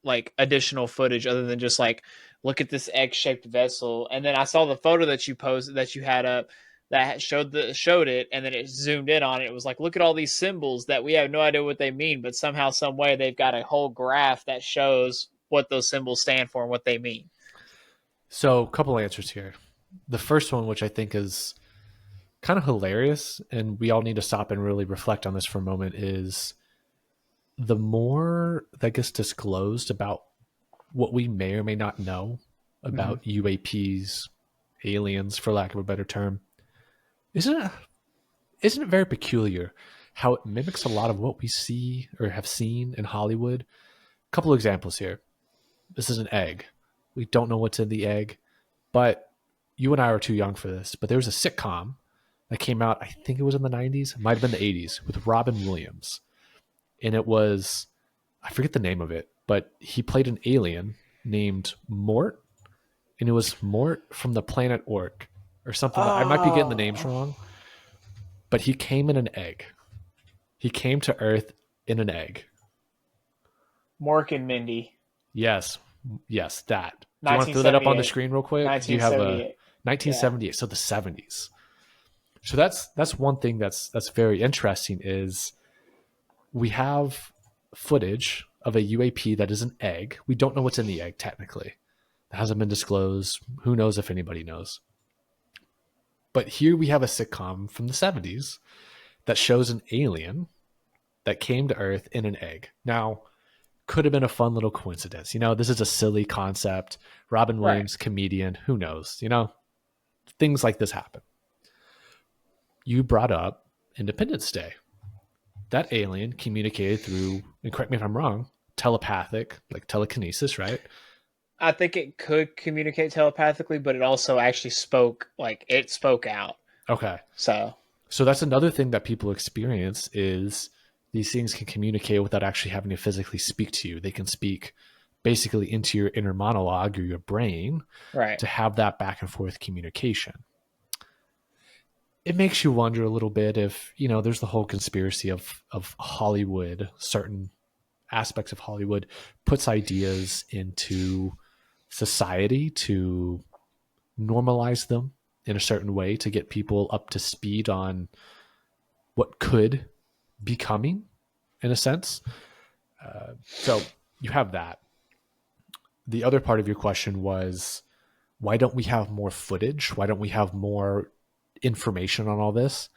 like additional footage other than just like, look at this egg-shaped vessel? And then I saw the photo that you posted, that you had up, that showed it, and then it zoomed in on it. It was like, look at all these symbols that we have no idea what they mean, but somehow, some way, they've got a whole graph that shows what those symbols stand for and what they mean. So, a couple answers here. The first one, which I think is kind of hilarious, and we all need to stop and really reflect on this for a moment, is the more that gets disclosed about what we may or may not know about UAPs, aliens, for lack of a better term, isn't it very peculiar how it mimics a lot of what we see or have seen in Hollywood? A couple examples here. This is an egg. We don't know what's in the egg, but you and I are too young for this. But there was a sitcom that came out, I think it was in the 90s, it might have been the 80s, with Robin Williams. And it was, I forget the name of it, but he played an alien named Mort, and it was Mort from the planet Orc or something. I might be getting the names wrong, but he came in an egg. He came to Earth in an egg. Mork and Mindy. Yes, that. Do you want to throw that up on the screen real quick? Do you have a 1978? Yeah. So the 70s. So that's one thing that's very interesting, is we have footage of a UAP that is an egg. We don't know what's in the egg technically. It hasn't been disclosed. Who knows if anybody knows? But here we have a sitcom from the 70s that shows an alien that came to Earth in an egg. Now, could have been a fun little coincidence. This is a silly concept. Robin Williams, right. Comedian, who knows? Things like this happen. You brought up Independence Day. That alien communicated through, and correct me if I'm wrong, telepathic, like telekinesis, right? I think it could communicate telepathically, but it also actually spoke out. Okay. So that's another thing that people experience, is these things can communicate without actually having to physically speak to you. They can speak basically into your inner monologue or your brain, right, to have that back and forth communication. It makes you wonder a little bit if, there's the whole conspiracy of Hollywood, certain aspects of Hollywood puts ideas into society to normalize them in a certain way to get people up to speed on what could be coming, in a sense. So you have that. The other part of your question was, why don't we have more footage? Why don't we have more information on all this?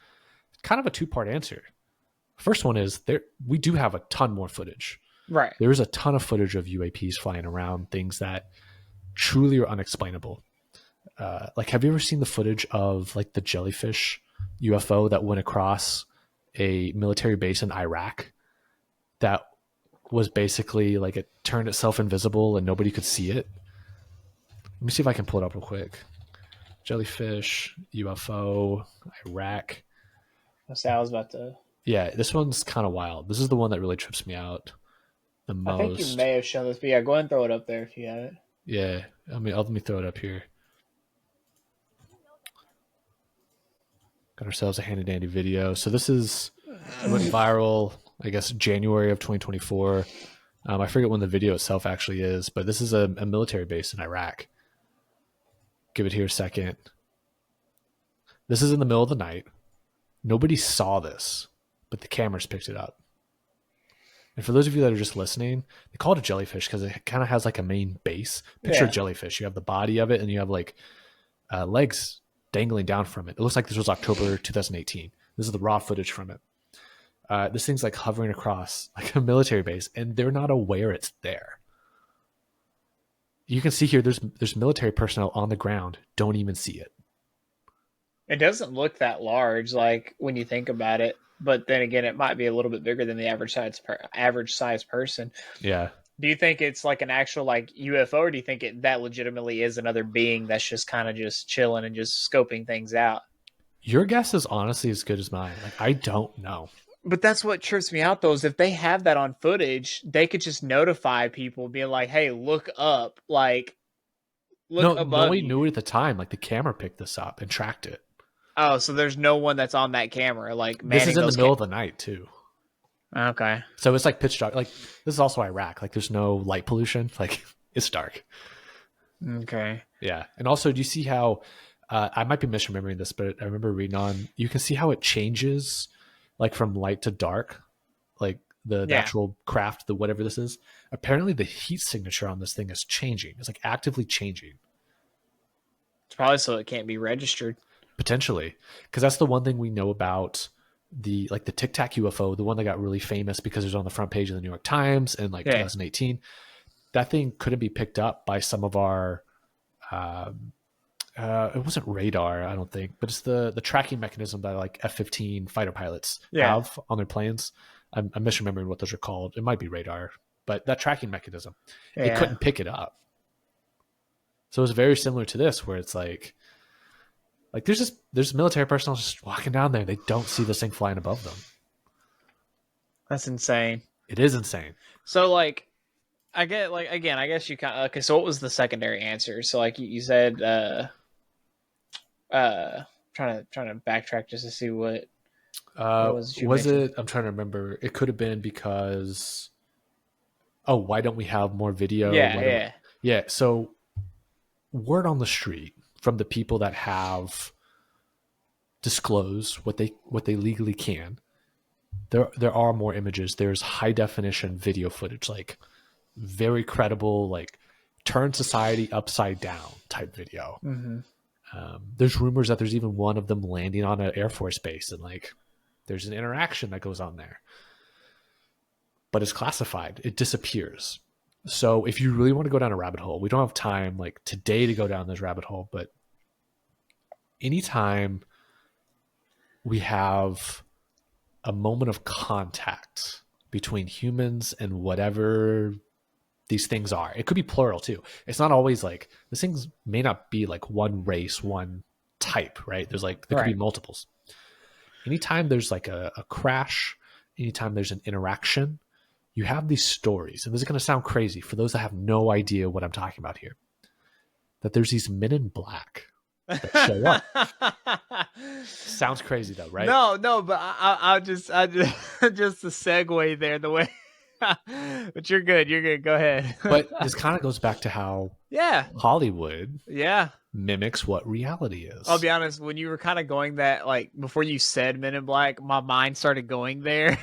Kind of a two-part answer. First one is, we do have a ton more footage. Right. There's a ton of footage of UAPs flying around, things that truly are unexplainable. Like, have you ever seen the footage of like the jellyfish UFO that went across a military base in Iraq? That was basically like, it turned itself invisible and nobody could see it. Let me see if I can pull it up real quick. Jellyfish, UFO, Iraq. I was about to. Yeah, this one's kind of wild. This is the one that really trips me out the most. I think you may have shown this, but yeah, go ahead and throw it up there if you have it. Yeah, let me throw it up here. Got ourselves a handy dandy video. So this went viral, I guess, January of 2024. I forget when the video itself actually is, but this is a military base in Iraq. Give it here a second. This is in the middle of the night. Nobody saw this, but the cameras picked it up. And for those of you that are just listening, they call it a jellyfish because it kind of has like a main base. Picture a jellyfish. You have the body of it, and you have like legs dangling down from it. It looks like this was October 2018. This is the raw footage from it. This thing's like hovering across like a military base, and they're not aware it's there. You can see here there's military personnel on the ground, don't even see it. It doesn't look that large, like when you think about it. But then again, it might be a little bit bigger than the average size person. Yeah. Do you think it's like an actual like UFO, or do you think that legitimately is another being that's just kind of just chilling and just scoping things out? Your guess is honestly as good as mine. Like, I don't know. But that's what trips me out, though, is if they have that on footage, they could just notify people, being like, "Hey, look up, like, look above nobody you." knew it at the time. Like, the camera picked this up and tracked it. Oh, so there's no one that's on that camera, like This is manning in the those middle of the night too. Okay. So it's like pitch dark. Like, this is also Iraq. Like, there's no light pollution. Like, it's dark. Okay. Yeah. And also, do you see how I might be misremembering this, but I remember reading on, you can see how it changes like from light to dark, like the actual craft, the whatever this is. Apparently the heat signature on this thing is changing. It's like actively changing. It's probably so it can't be registered. Potentially. Because that's the one thing we know about the Tic Tac UFO, the one that got really famous because it was on the front page of the New York Times in 2018. That thing couldn't be picked up by some of our it wasn't radar, I don't think, but it's the tracking mechanism that like F-15 fighter pilots have on their planes. I'm misremembering what those are called. It might be radar, but that tracking mechanism, it couldn't pick it up. So it's very similar to this, where it's like there's military personnel just walking down there. They don't see this thing flying above them. That's insane. It is insane. So like, I get like, again, I guess you kind of, okay. So what was the secondary answer? So like you said, trying to backtrack just to see what was it? I'm trying to remember. It could have been because, why don't we have more video? Yeah. So word on the street from the people that have disclosed what they legally can. There are more images. There's high definition video footage, like very credible, like turn society upside down type video. Mm-hmm. There's rumors that there's even one of them landing on an Air Force base, and like there's an interaction that goes on there, but it's classified. It disappears. So if you really want to go down a rabbit hole, we don't have time like today to go down this rabbit hole, but anytime we have a moment of contact between humans and whatever these things are, it could be plural too. It's not always like, these things may not be like one race, one type, right? There's like, there could be multiples. Anytime there's like a crash, anytime there's an interaction, you have these stories, and this is going to sound crazy for those that have no idea what I'm talking about here, that there's these men in black that show up. Sounds crazy though, right? No, but I just just a segue there the way. But you're good. Go ahead. But this kind of goes back to how Hollywood mimics what reality is. I'll be honest, when you were kind of going that, like before you said Men in Black, my mind started going there.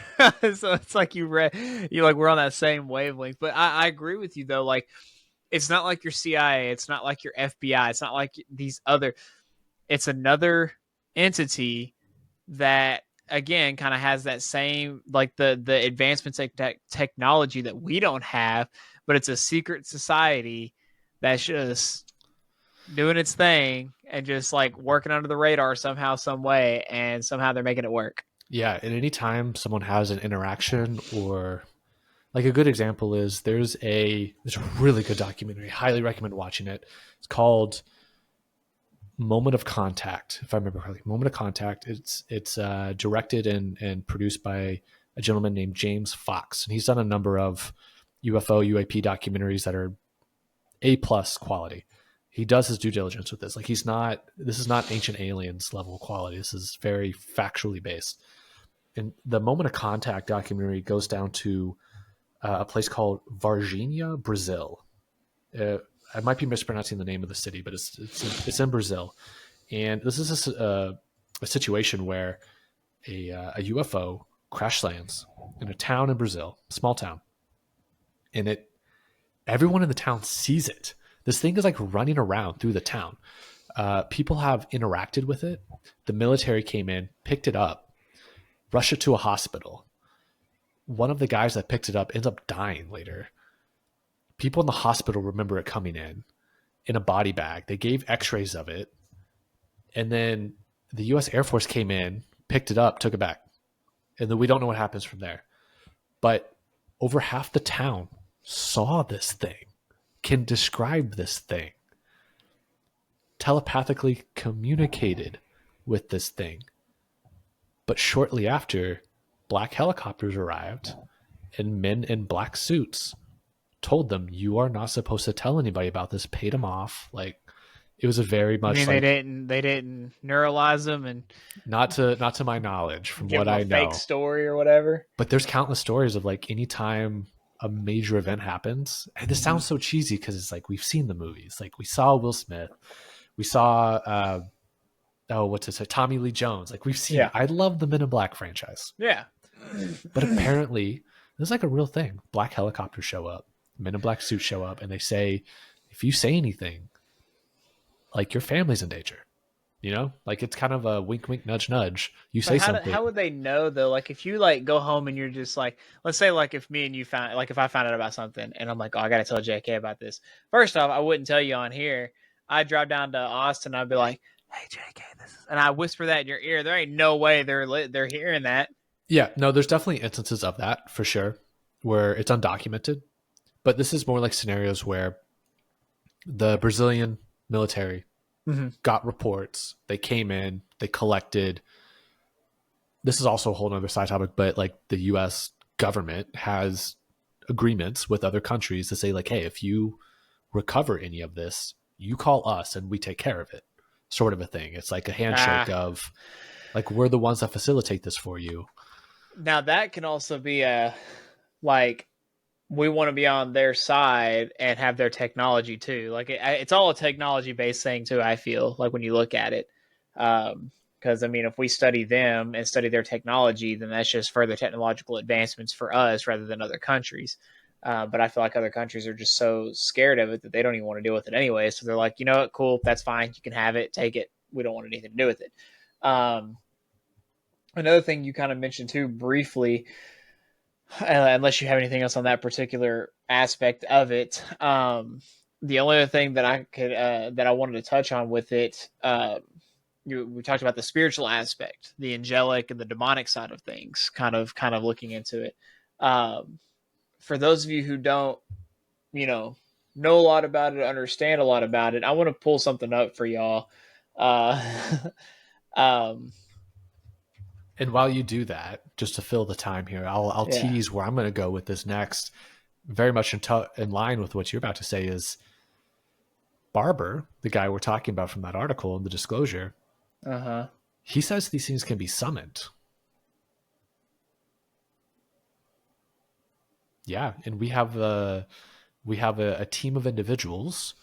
So it's like you like we're on that same wavelength. But I agree with you though. Like, it's not like your CIA, it's not like your FBI, it's not like these other. It's another entity that, again, kind of has that same, like the advancements technology that we don't have, but it's a secret society that's just doing its thing and just like working under the radar somehow, some way, and somehow they're making it work. Yeah, and anytime someone has an interaction, or like a good example is there's a really good documentary, highly recommend watching it. It's called Moment of Contact, if I remember correctly. Moment of Contact. It's directed and produced by a gentleman named James Fox, and he's done a number of UFO UAP documentaries that are A+ quality. He does his due diligence with this. Like, this is not Ancient Aliens level quality. This is very factually based. And the Moment of Contact documentary goes down to a place called Varginha, Brazil. I might be mispronouncing the name of the city, but it's in Brazil. And this is a situation where a UFO crash lands in a town in Brazil, small town. And everyone in the town sees it. This thing is like running around through the town. People have interacted with it. The military came in, picked it up, rushed it to a hospital. one of the guys that picked it up ends up dying later. People in the hospital remember it coming in a body bag. They gave x-rays of it. And then the U.S. Air Force came in, picked it up, took it back. And then we don't know what happens from there. But over half the town saw this thing, can describe this thing, telepathically communicated with this thing. But shortly after, black helicopters arrived and men in black suits told them, you are not supposed to tell anybody about this, paid them off. Like, it was a very much they didn't neuralize them and not to my knowledge from give what them I a know. fake story or whatever. But there's countless stories of like anytime a major event happens, and this sounds so cheesy because it's like we've seen the movies. Like we saw Will Smith, we saw Tommy Lee Jones. Like we've seen. Yeah. I love the Men in Black franchise. Yeah. But apparently, there's like a real thing. Black helicopters show up, men in black suits show up, and they say, if you say anything, like your family's in danger. You know, like it's kind of a wink, wink, nudge, nudge. You say something. How would they know though? Like if you like go home and you're just like, let's say like if me and you found, like if I found out about something and I'm like, oh, I got to tell JK about this. First off, I wouldn't tell you on here. I'd drive down to Austin. I'd be like, hey JK, this is, and I whisper that in your ear. There ain't no way they're hearing that. Yeah, no, there's definitely instances of that for sure, where it's undocumented. But this is more like scenarios where the Brazilian military got reports. They came in, they collected. This is also a whole other side topic, but like the U.S. government has agreements with other countries to say like, hey, if you recover any of this, you call us and we take care of it, sort of a thing. It's like a handshake of like, we're the ones that facilitate this for you. Now that can also be a, like, we want to be on their side and have their technology too. Like it's all a technology based thing too. I feel like when you look at it, because I mean, if we study them and study their technology, then that's just further technological advancements for us rather than other countries. But I feel like other countries are just so scared of it that they don't even want to deal with it anyway. So they're like, you know what, cool, that's fine. You can have it, take it. We don't want anything to do with it. Another thing you kind of mentioned too briefly, unless you have anything else on that particular aspect of it. The only other thing that I could that I wanted to touch on with it, we talked about the spiritual aspect, the angelic and the demonic side of things, kind of looking into it. For those of you who don't, know a lot about it, understand a lot about it, I want to pull something up for y'all. And while you do that, just to fill the time here, I'll tease where I'm going to go with this next. Very much in line with what you're about to say is Barber, the guy we're talking about from that article in the disclosure. He says these things can be summoned. Yeah, and we have a team of individuals.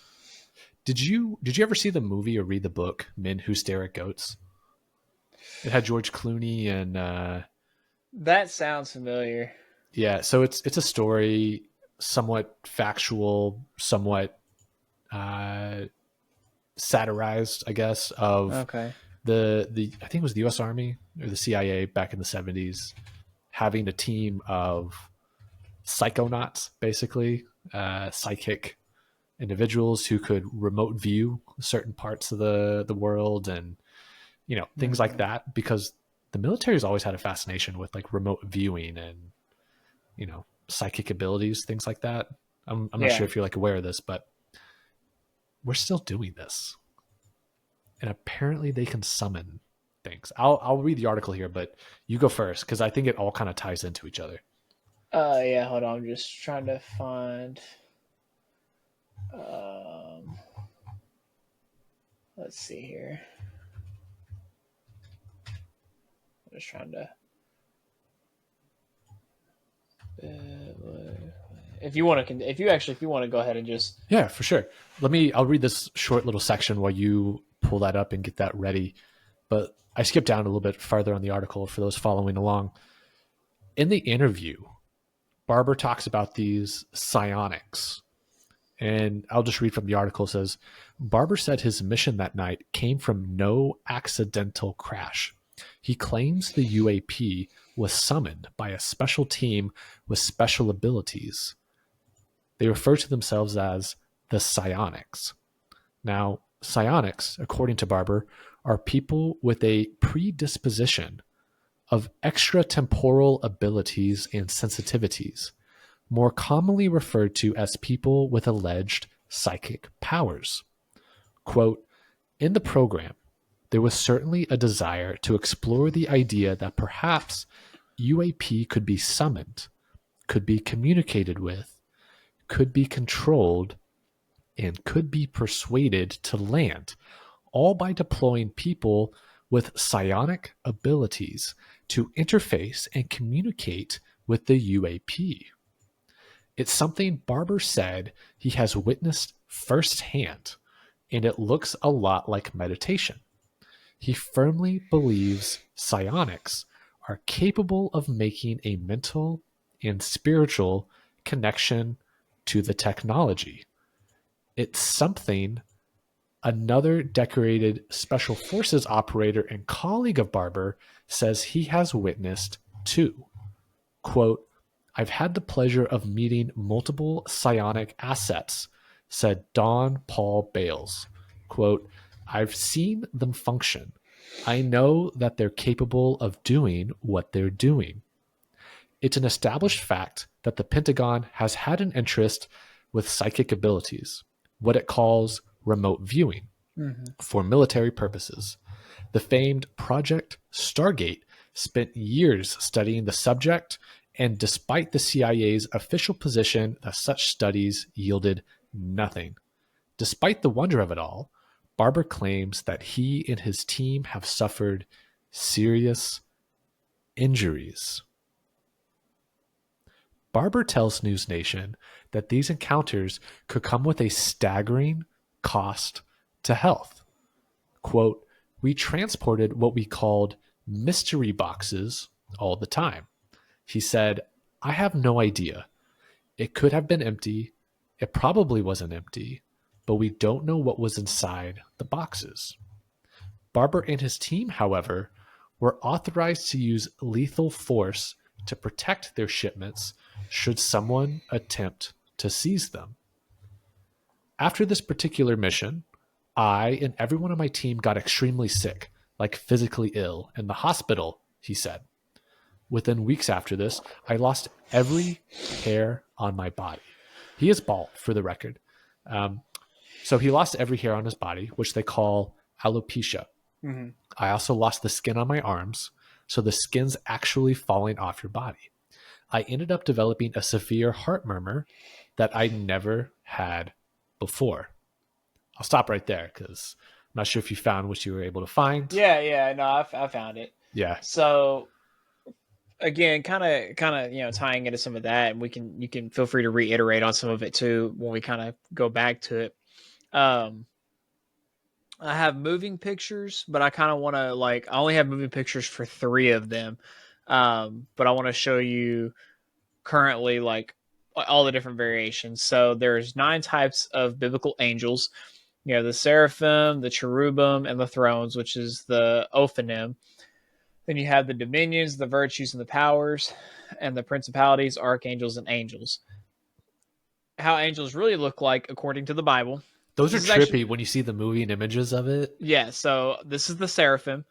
Did you ever see the movie or read the book Men Who Stare at Goats? It had George Clooney and that sounds familiar. Yeah, so it's a story, somewhat factual, somewhat satirized, I guess, of the I think it was the US Army or the CIA back in the 70s having a team of psychonauts, basically, psychic individuals who could remote view certain parts of the world and things like that, because the military has always had a fascination with like remote viewing and psychic abilities, things like that. I'm not sure if you're like aware of this, but we're still doing this, and apparently they can summon things. I'll read the article here, but you go first because I think it all kind of ties into each other. Hold on, I'm just trying to find. Let's see here. I'm just trying to. If you want to go ahead and just. Yeah, for sure. I'll read this short little section while you pull that up and get that ready. But I skipped down a little bit farther on the article for those following along. In the interview, Barber talks about these psionics. And I'll just read from the article. It says, Barber said his mission that night came from no accidental crash. he claims the UAP was summoned by a special team with special abilities. They refer to themselves as the Psionics. Now, Psionics, according to Barber, are people with a predisposition of extratemporal abilities and sensitivities, more commonly referred to as people with alleged psychic powers. Quote, in the program, there was certainly a desire to explore the idea that perhaps UAP could be summoned, could be communicated with, could be controlled, and could be persuaded to land, all by deploying people with psionic abilities to interface and communicate with the UAP. It's something Barber said he has witnessed firsthand, and it looks a lot like meditation. He firmly believes psionics are capable of making a mental and spiritual connection to the technology. It's something another decorated Special Forces operator and colleague of Barber says he has witnessed too. Quote, I've had the pleasure of meeting multiple psionic assets, said Don Paul Bales. Quote, I've seen them function. I know that they're capable of doing what they're doing. It's an established fact that the Pentagon has had an interest with psychic abilities, what it calls remote viewing, for military purposes. The famed Project Stargate spent years studying the subject, and despite the CIA's official position that such studies yielded nothing. Despite the wonder of it all, Barber claims that he and his team have suffered serious injuries. Barber tells News Nation that these encounters could come with a staggering cost to health. Quote, we transported what we called mystery boxes all the time. He said, I have no idea. It could have been empty. It probably wasn't empty, but we don't know what was inside the boxes. Barber and his team, however, were authorized to use lethal force to protect their shipments should someone attempt to seize them. After this particular mission, I and everyone on my team got extremely sick, like physically ill, in the hospital, he said. Within weeks after this, I lost every hair on my body. He is bald, for the record. So he lost every hair on his body, which they call alopecia. Mm-hmm. I also lost the skin on my arms, so the skin's actually falling off your body. I ended up developing a severe heart murmur that I never had before. I'll stop right there because I'm not sure if you found what you were able to find. Yeah, no, I found it. Yeah. So again, kind of, tying into some of that, and you can feel free to reiterate on some of it too when we kind of go back to it. I have moving pictures, but I kind of want to I only have moving pictures for 3 of them. But I want to show you currently all the different variations. So there's 9 types of biblical angels. You have the seraphim, the cherubim, and the thrones, which is the ophanim. Then you have the dominions, the virtues, and the powers, and the principalities, archangels, and angels. How angels really look like, according to the Bible. Those are trippy when you see the movie and images of it. Yeah, so this is the seraphim.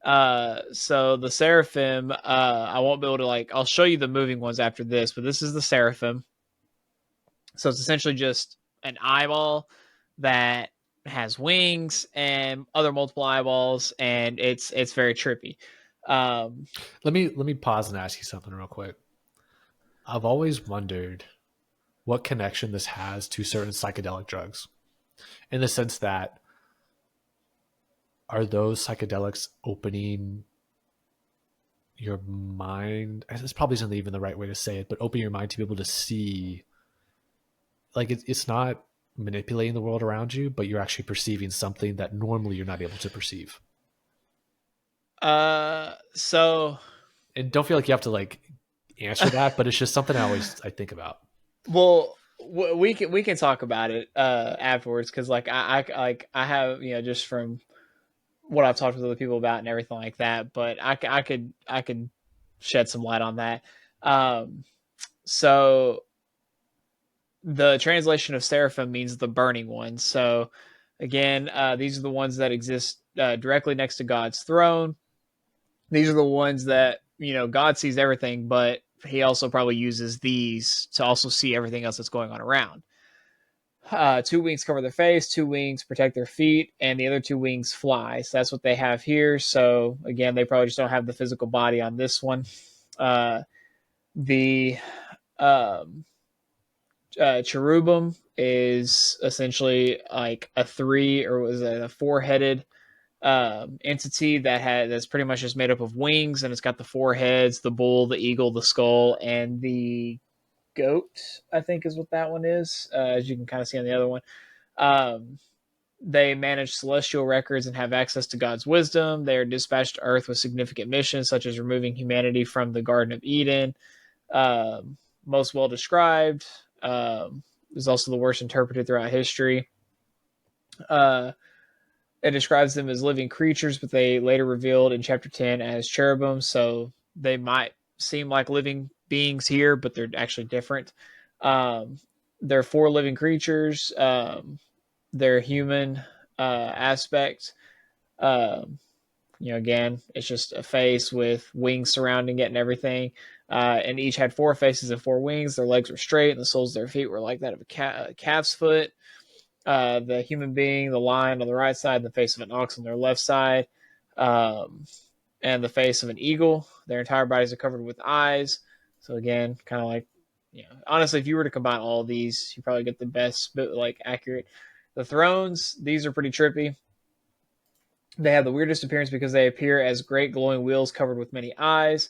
So the seraphim, I won't be able to I'll show you the moving ones after this, but this is the seraphim. So it's essentially just an eyeball that has wings and other multiple eyeballs, and it's very trippy. Let me pause and ask you something real quick. I've always wondered what connection this has to certain psychedelic drugs, in the sense that are those psychedelics opening your mind? This probably isn't even the right way to say it, but open your mind to be able to see, it's not manipulating the world around you, but you're actually perceiving something that normally you're not able to perceive. So, and don't feel like you have to answer that, but it's just something I think about. Well, we can talk about it afterwards, because I have, just from what I've talked with other people about and everything like that. But I could shed some light on that. So the translation of seraphim means the burning ones. So again, these are the ones that exist directly next to God's throne. These are the ones that, God sees everything, but he also probably uses these to also see everything else that's going on around. Two wings cover their face, two wings protect their feet, and the other two wings fly. So that's what they have here. So again, they probably just don't have the physical body on this one. The um, cherubim is essentially like a three, or was it a four-headed entity that's pretty much just made up of wings, and it's got the four heads: the bull, the eagle, the skull, and the goat, I think is what that one is, as you can kind of see on the other one. They manage celestial records and have access to God's wisdom. They are dispatched to Earth with significant missions, such as removing humanity from the Garden of Eden. Most well described. Is also the worst interpreted throughout history. It describes them as living creatures, but they later revealed in chapter 10 as cherubim. So they might seem like living beings here, but they're actually different. They're four living creatures. Their human aspect. Again, it's just a face with wings surrounding it and everything. And each had four faces and four wings. Their legs were straight, and the soles of their feet were like that of a calf's foot. The human being, the lion on the right side, and the face of an ox on their left side, and the face of an eagle. Their entire bodies are covered with eyes. So again, kind of like, honestly, if you were to combine all of these, you probably get the best, but like accurate. The thrones, these are pretty trippy. They have the weirdest appearance because they appear as great glowing wheels covered with many eyes.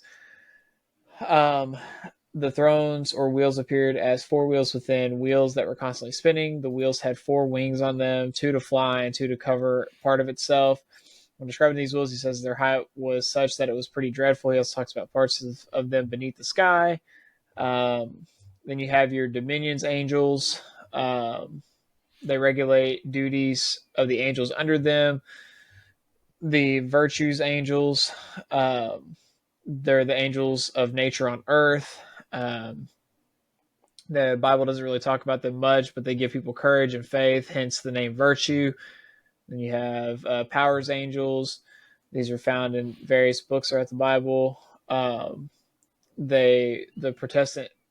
The thrones or wheels appeared as four wheels within wheels that were constantly spinning. The wheels had four wings on them, two to fly and two to cover part of itself. When describing these wheels, he says their height was such that it was pretty dreadful. He also talks about parts of them beneath the sky. Then you have your dominions angels. They regulate duties of the angels under them. The virtues angels, they're the angels of nature on earth. The Bible doesn't really talk about them much, but they give people courage and faith, hence the name virtue. Then you have powers angels. These are found in various books throughout the Bible. The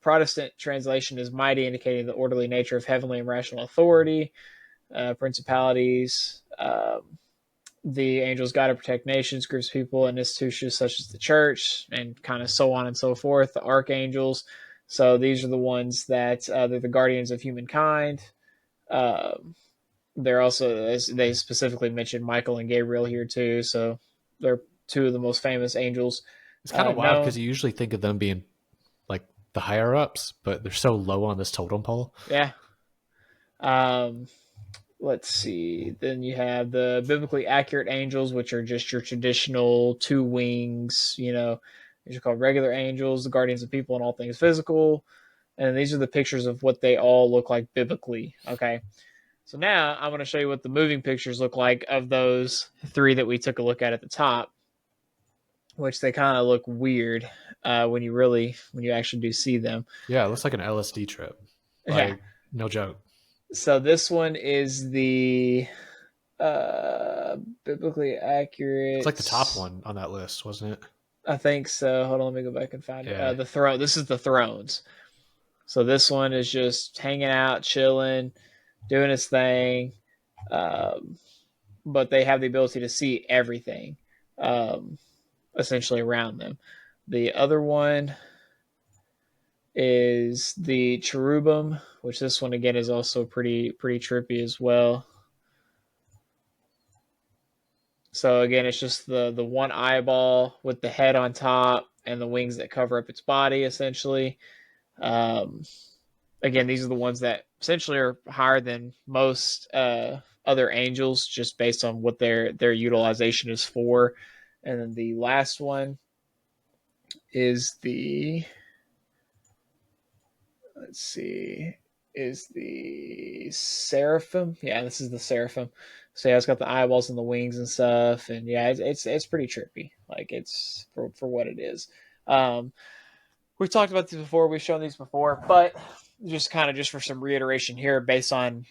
Protestant translation is mighty, indicating the orderly nature of heavenly and rational authority. Principalities. The angels guide to protect nations, groups of people, and institutions such as the church, and kind of so on and so forth. The archangels. So these are the ones that they're the guardians of humankind. They're also, they specifically mentioned Michael and Gabriel here too. So they're two of the most famous angels. It's kind of wild known. because you usually think of them being like the higher ups, but they're so low on this totem pole. Yeah. Let's see. Then you have the biblically accurate angels, which are just your traditional two wings. These are called regular angels, the guardians of people and all things physical. And these are the pictures of what they all look like biblically. Okay. So now I'm going to show you what the moving pictures look like of those three that we took a look at the top, which they kind of look weird when you actually do see them. Yeah, it looks like an LSD trip. Like, no joke. So this one is the biblically accurate. It's like the top one on that list, wasn't it? I think so. Hold on, let me go back and find it. The throne. This is the thrones. So this one is just hanging out, chilling, doing his thing. But they have the ability to see everything, essentially around them. The other one is the cherubim, which this one again is also pretty trippy as well. So again, it's just the one eyeball with the head on top and the wings that cover up its body, essentially. Again, these are the ones that essentially are higher than most other angels, just based on what their utilization is for. And then the last one is the the Seraphim. Yeah, this is the Seraphim. So yeah, it's got the eyeballs and the wings and stuff, and yeah, it's pretty trippy. Like it's for what it is. We've talked about these before. We've shown these before, but just kind of just for some reiteration here, based on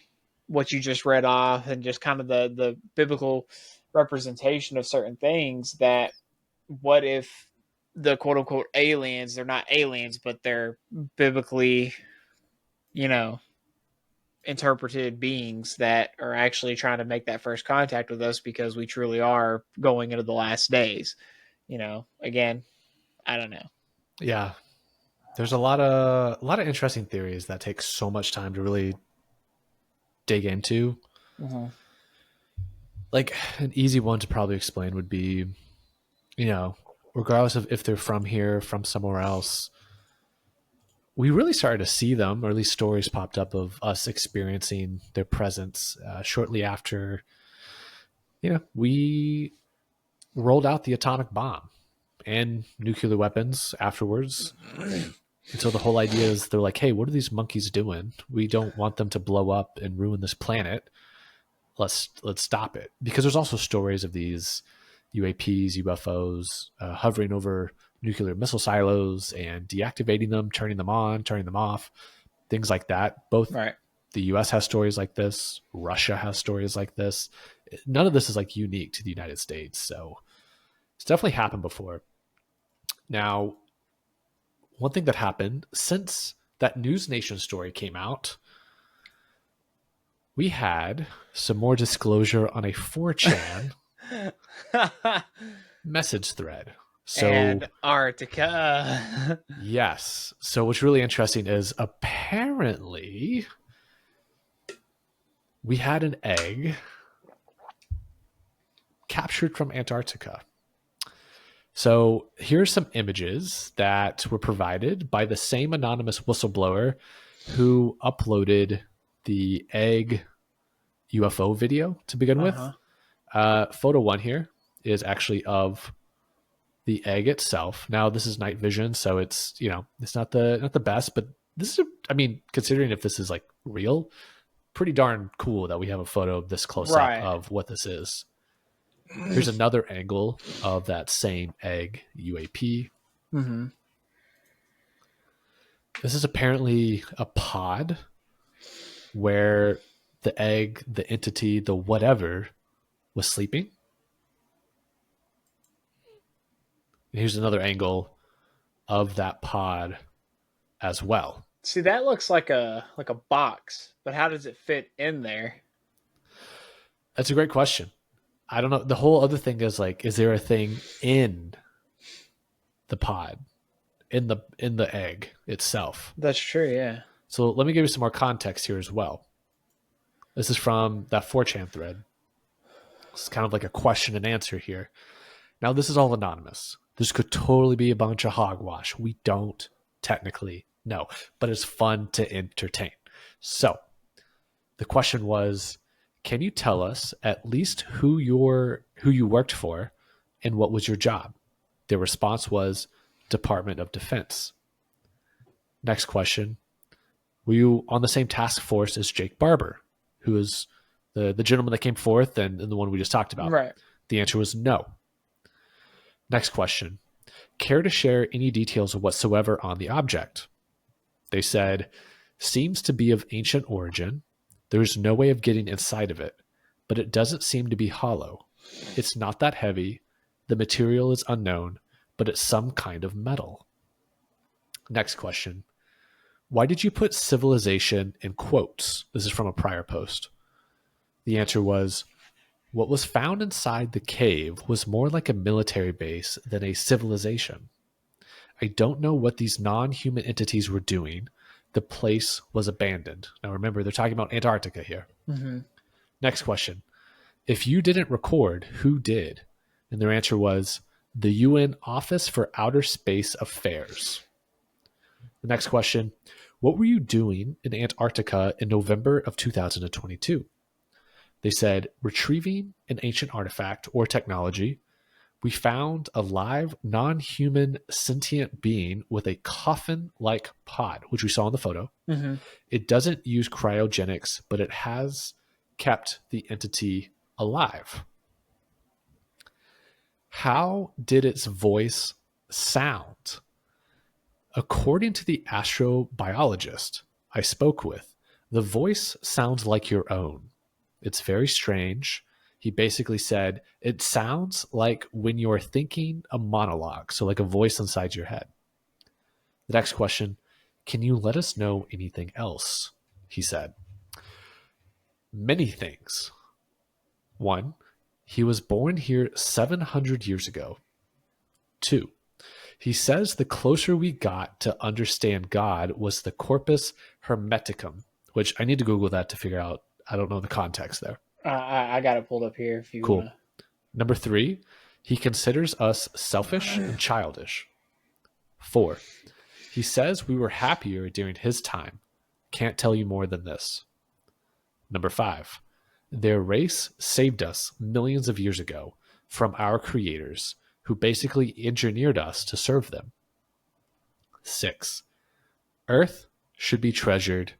what you just read off, and just kind of the biblical representation of certain things. That what if the quote unquote aliens? They're not aliens, but they're biblically, you know, interpreted beings that are actually trying to make that first contact with us because we truly are going into the last days. You know, again, I don't know. Yeah. There's a lot of interesting theories that take so much time to really dig into. Mm-hmm. Like an easy one to probably explain would be, you know, regardless of if they're from here, from somewhere else, we really started to see them, or at least stories popped up of us experiencing their presence shortly after, you know, we rolled out the atomic bomb and nuclear weapons afterwards. And so the whole idea is they're like, hey, what are these monkeys doing? We don't want them to blow up and ruin this planet. Let's stop it. Because there's also stories of these UAPs, UFOs hovering over nuclear missile silos and deactivating them, turning them on, turning them off, things like that. Both Right. the US has stories like this. Russia has stories like this. None of this is like unique to the United States. So it's definitely happened before. Now, one thing that happened since that News Nation story came out, we had some more disclosure on a 4chan message thread. So Antarctica. yes. So what's really interesting is apparently we had an egg captured from Antarctica. So here's some images that were provided by the same anonymous whistleblower who uploaded the egg UFO video to begin with. Photo 1 here is actually of the egg itself. Now this is night vision, so it's, you know, it's not the best, but this is, I mean, considering if this is like real, pretty darn cool that we have a photo of this close Right. up of what this is. Here's another angle of that same egg UAP. Mm-hmm. This is apparently a pod where the egg, the entity, the whatever was sleeping. And here's another angle of that pod as well. See, that looks like a box, but how does it fit in there? That's a great question. I don't know. The whole other thing is like, is there a thing in the pod, in the egg itself? That's true, yeah. So let me give you some more context here as well. This is from that 4chan thread. It's kind of like a question and answer here. Now, this is all anonymous. This could totally be a bunch of hogwash. We don't technically know, but it's fun to entertain. So the question was, can you tell us at least who you worked for and what was your job? Their response was Department of Defense. Next question, were you on the same task force as Jake Barber, who is the gentleman that came forth and the one we just talked about? Right. The answer was no. Next question, care to share any details whatsoever on the object? They said, seems to be of ancient origin. There's no way of getting inside of it, but it doesn't seem to be hollow. It's not that heavy. The material is unknown, but it's some kind of metal. Next question. Why did you put civilization in quotes? This is from a prior post. The answer was, what was found inside the cave was more like a military base than a civilization. I don't know what these non-human entities were doing. The place was abandoned. Now remember, they're talking about Antarctica here. Mm-hmm. Next question. If you didn't record, who did? And their answer was the UN Office for Outer Space Affairs. The next question. What were you doing in Antarctica in November of 2022? They said, retrieving an ancient artifact or technology. We found a live, non-human, sentient being with a coffin-like pod, which we saw in the photo. Mm-hmm. It doesn't use cryogenics, but it has kept the entity alive. How did its voice sound? According to the astrobiologist I spoke with, the voice sounds like your own. It's very strange. He basically said, it sounds like when you're thinking a monologue, so like a voice inside your head. The next question, can you let us know anything else? He said, many things. 1, he was born here 700 years ago. 2, he says the closer we got to understand God was the Corpus Hermeticum, which I need to Google that to figure out. I don't know the context there. I got it pulled up here if you Cool. want to. Number 3, he considers us selfish and childish. 4, he says we were happier during his time. Can't tell you more than this. Number 5, their race saved us millions of years ago from our creators, who basically engineered us to serve them. 6, Earth should be treasured.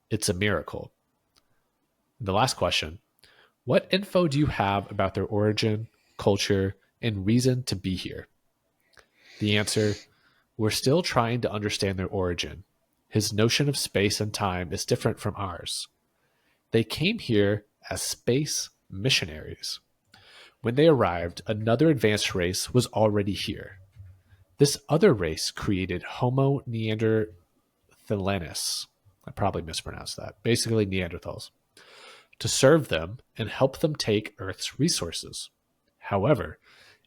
It's a miracle. The last question, what info do you have about their origin, culture, and reason to be here? The answer, we're still trying to understand their origin. His notion of space and time is different from ours. They came here as space missionaries. When they arrived, another advanced race was already here. This other race created Homo neanderthalensis. I probably mispronounced that. Basically Neanderthals. To serve them and help them take Earth's resources. However,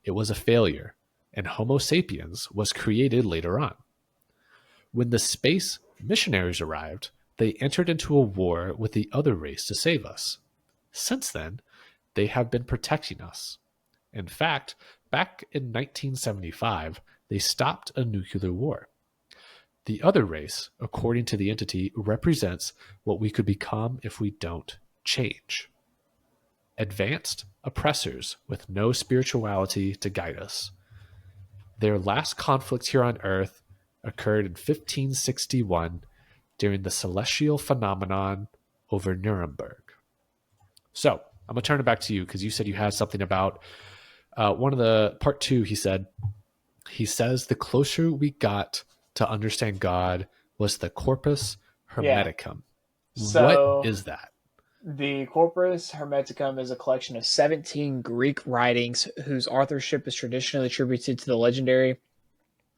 it was a failure, and Homo sapiens was created later on. When the space missionaries arrived, they entered into a war with the other race to save us. Since then, they have been protecting us. In fact, back in 1975, they stopped a nuclear war. The other race, according to the entity, represents what we could become if we don't change. Advanced oppressors with no spirituality to guide us. Their last conflict here on Earth occurred in 1561 during the celestial phenomenon over Nuremberg. So I'm going to turn it back to you because you said you had something about one of the part 2. He says the closer we got to understand God was the Corpus Hermeticum. Yeah. So, what is that? The Corpus Hermeticum is a collection of 17 Greek writings whose authorship is traditionally attributed to the legendary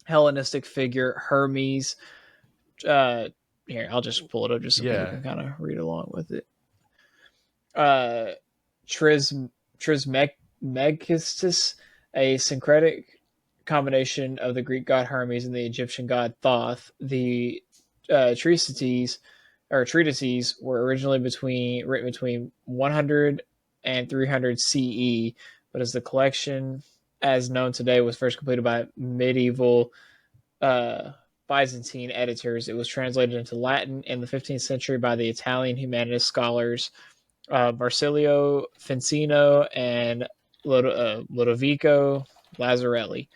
Hellenistic figure Hermes. Here, I'll just pull it up just so people can kind of read along with it. Trismegistus, a syncretic combination of the Greek god Hermes and the Egyptian god Thoth. The treatises were originally written between 100 and 300 CE, but as the collection as known today was first completed by medieval Byzantine editors, it was translated into Latin in the 15th century by the Italian humanist scholars Marsilio Ficino and Lodovico Lazzarelli.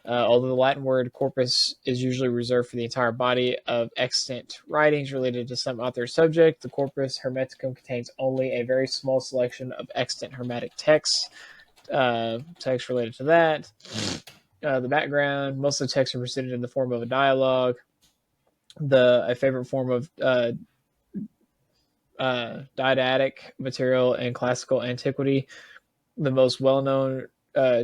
Although the Latin word corpus is usually reserved for the entire body of extant writings related to some author's subject, the Corpus Hermeticum contains only a very small selection of extant Hermetic texts, texts related to that. The background, most of the texts are presented in the form of a dialogue. A favorite form of didactic material in classical antiquity. The most well-known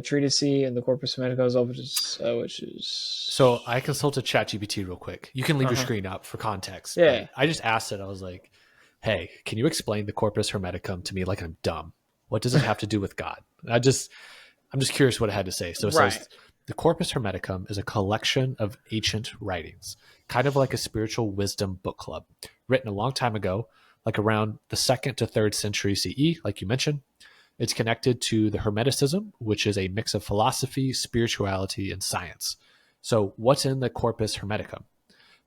treatise in the Corpus Hermeticum, which is... So I consulted ChatGPT real quick. You can leave your screen up for context. Yeah. I just asked it. I was like, hey, can you explain the Corpus Hermeticum to me like I'm dumb? What does it have to do with God? I'm just curious what it had to say. So it says, the Corpus Hermeticum is a collection of ancient writings, kind of like a spiritual wisdom book club, written a long time ago, like around the 2nd to 3rd century CE, like you mentioned. It's connected to the Hermeticism, which is a mix of philosophy, spirituality, and science. So what's in the Corpus Hermeticum?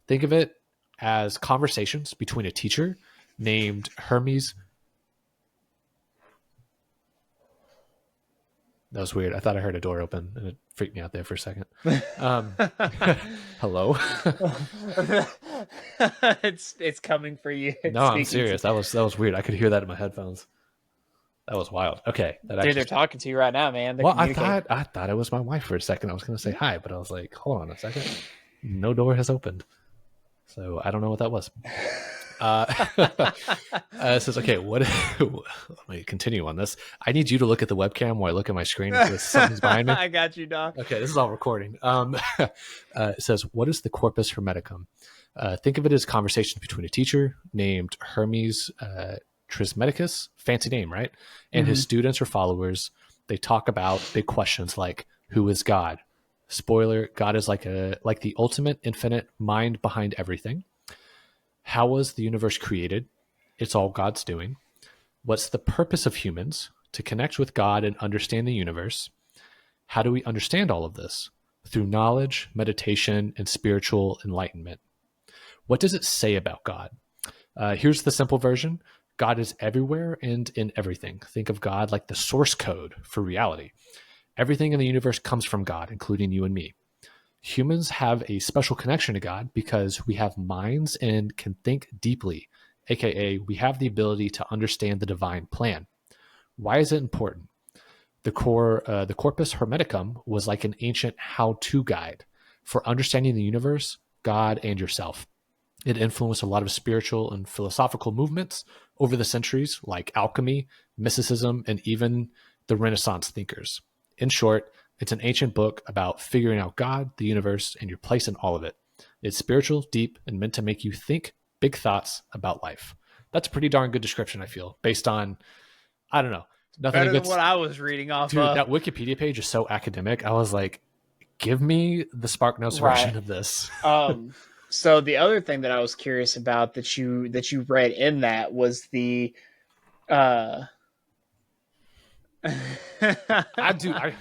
Think of it as conversations between a teacher named Hermes That was weird. I thought I heard a door open, and it freaked me out there for a second. Hello. It's coming for you. It's No, I'm speaking to serious. That was weird. I could hear that in my headphones. That was wild. Okay, that Dude, actually. they're talking to you right now, man. They're Well, I communicating. thought it was my wife for a second. I was going to say hi, but I was like, hold on a second. No door has opened, so I don't know what that was. It says, okay, what? Let me continue on this. I need you to look at the webcam while I look at my screen because something's behind me. I got you, dog. Okay, this is all recording. It says, what is the Corpus Hermeticum? Think of it as conversations between a teacher named Hermes Trismeticus, fancy name, right? And his students or followers. They talk about big questions like, who is God? Spoiler, God is like the ultimate infinite mind behind everything. How was the universe created? It's all God's doing. What's the purpose of humans? To connect with God and understand the universe. How do we understand all of this? Through knowledge, meditation, and spiritual enlightenment. What does it say about God? Here's the simple version. God is everywhere and in everything. Think of God like the source code for reality. Everything in the universe comes from God, including you and me. Humans have a special connection to God because we have minds and can think deeply, aka we have the ability to understand the divine plan. Why is it important? The Corpus Hermeticum was like an ancient how-to guide for understanding the universe, God, and yourself. It influenced a lot of spiritual and philosophical movements over the centuries, like alchemy, mysticism, and even the Renaissance thinkers. In short, it's an ancient book about figuring out God, the universe, and your place in all of it. It's spiritual, deep, and meant to make you think big thoughts about life. That's a pretty darn good description, I feel, based on, I don't know, nothing Better than against. what I was reading off Dude, of. that Wikipedia page is so academic. I was like, give me the SparkNotes version of this. So the other thing that I was curious about that you read in that was the I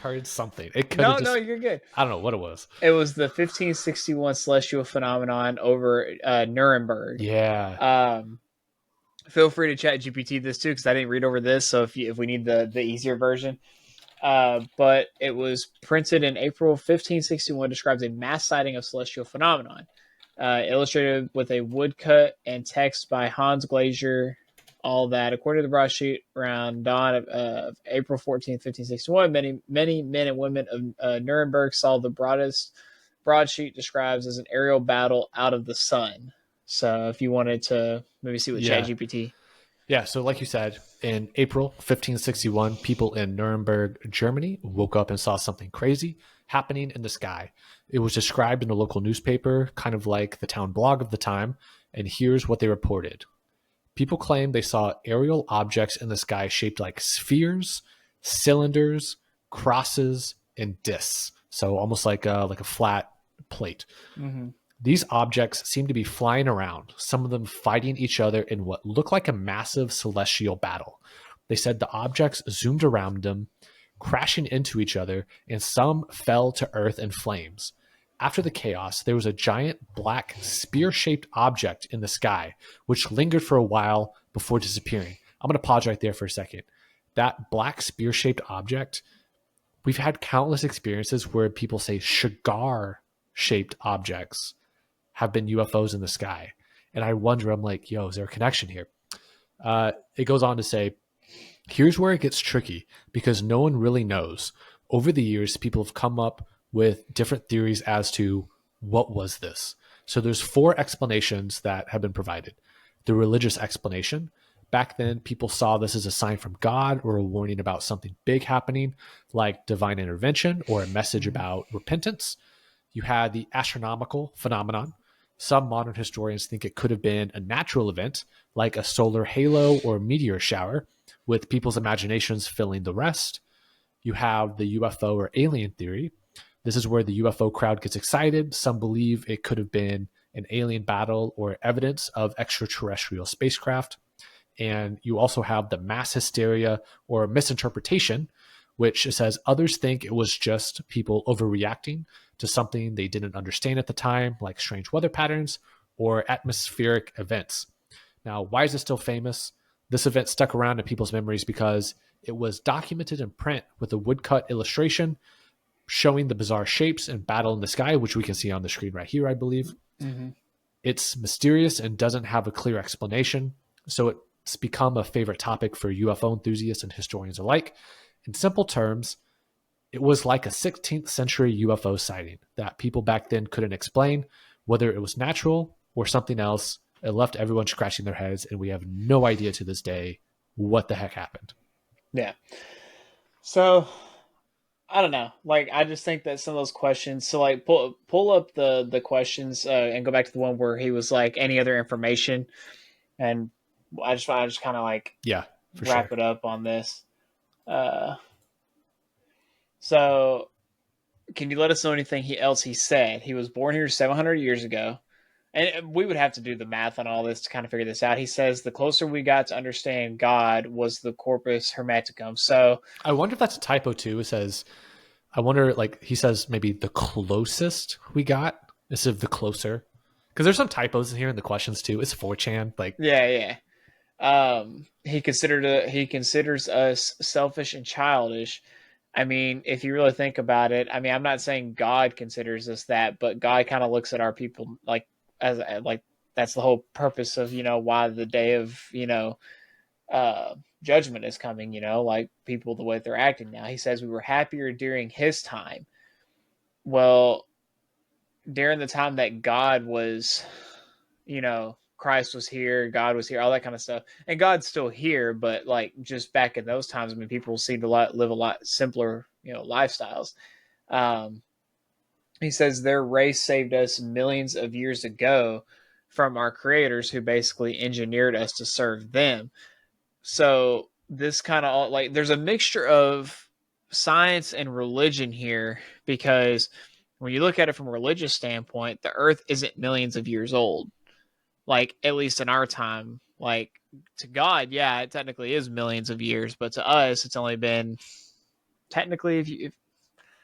heard something. It could have no, just. you're good. I don't know what it was. It was the 1561 celestial phenomenon over Nuremberg. Yeah. Feel free to chat GPT this too, because I didn't read over this. So if we need the easier version, but it was printed in April 1561. Describes a mass sighting of celestial phenomenon, illustrated with a woodcut and text by Hans Glaser. All that, according to the broadsheet, around dawn of April 14th, 1561, many men and women of Nuremberg saw the broadsheet describes as an aerial battle out of the sun. So if you wanted to maybe see what ChatGPT. Yeah, so like you said, in April 1561, people in Nuremberg, Germany woke up and saw something crazy happening in the sky. It was described in a local newspaper, kind of like the town blog of the time, and here's what they reported. People claim they saw aerial objects in the sky shaped like spheres, cylinders, crosses, and discs. So almost like a flat plate. Mm-hmm. These objects seem to be flying around, some of them fighting each other in what looked like a massive celestial battle. They said the objects zoomed around them, crashing into each other, and some fell to earth in flames. After the chaos, there was a giant black spear-shaped object in the sky, which lingered for a while before disappearing. I'm going to pause right there for a second. That black spear-shaped object, we've had countless experiences where people say cigar-shaped objects have been UFOs in the sky. And I wonder, I'm like, yo, is there a connection here? It goes on to say, here's where it gets tricky because no one really knows. Over the years, people have come up with different theories as to what was this. So there's 4 explanations that have been provided. The religious explanation. Back then, people saw this as a sign from God or a warning about something big happening, like divine intervention or a message about repentance. You had the astronomical phenomenon. Some modern historians think it could have been a natural event, like a solar halo or meteor shower, with people's imaginations filling the rest. You have the UFO or alien theory. This is where the UFO crowd gets excited. Some believe it could have been an alien battle or evidence of extraterrestrial spacecraft. And you also have the mass hysteria or misinterpretation, which says others think it was just people overreacting to something they didn't understand at the time, like strange weather patterns or atmospheric events. Now, why is it still famous? This event stuck around in people's memories because it was documented in print with a woodcut illustration showing the bizarre shapes and battle in the sky, which we can see on the screen right here, I believe. Mm-hmm. It's mysterious and doesn't have a clear explanation, so it's become a favorite topic for UFO enthusiasts and historians alike. In simple terms, it was like a 16th century UFO sighting that people back then couldn't explain, whether it was natural or something else. It left everyone scratching their heads, and we have no idea to this day what the heck happened. Yeah. So I don't know. Like, I just think that some of those questions. So, like, pull up the questions and go back to the one where he was like, any other information, and I just kind of like Yeah, for wrap sure. it up on this. So, can you let us know anything else he said? He was born here 700 years ago. And we would have to do the math on all this to kind of figure this out. He says the closer we got to understand God was the Corpus Hermeticum. So I wonder if that's a typo too. It says, I wonder, like, he says maybe the closest we got instead of the closer. Because there's some typos in here in the questions too. It's 4chan. Like, yeah. He considers us selfish and childish. I mean, if you really think about it, I mean, I'm not saying God considers us that, but God kind of looks at our people like as like that's the whole purpose of why the day of judgment is coming. Like people the way they're acting now. He says we were happier during His time. Well, during the time that God was, Christ was here, God was here, all that kind of stuff. And God's still here, but like just back in those times, I mean, people seem to live a lot simpler, lifestyles. Um, he says their race saved us millions of years ago from our creators who basically engineered us to serve them. So this kind of like there's a mixture of science and religion here because when you look at it from a religious standpoint, the earth isn't millions of years old. Like at least in our time, like to God, yeah, it technically is millions of years, but to us it's only been technically if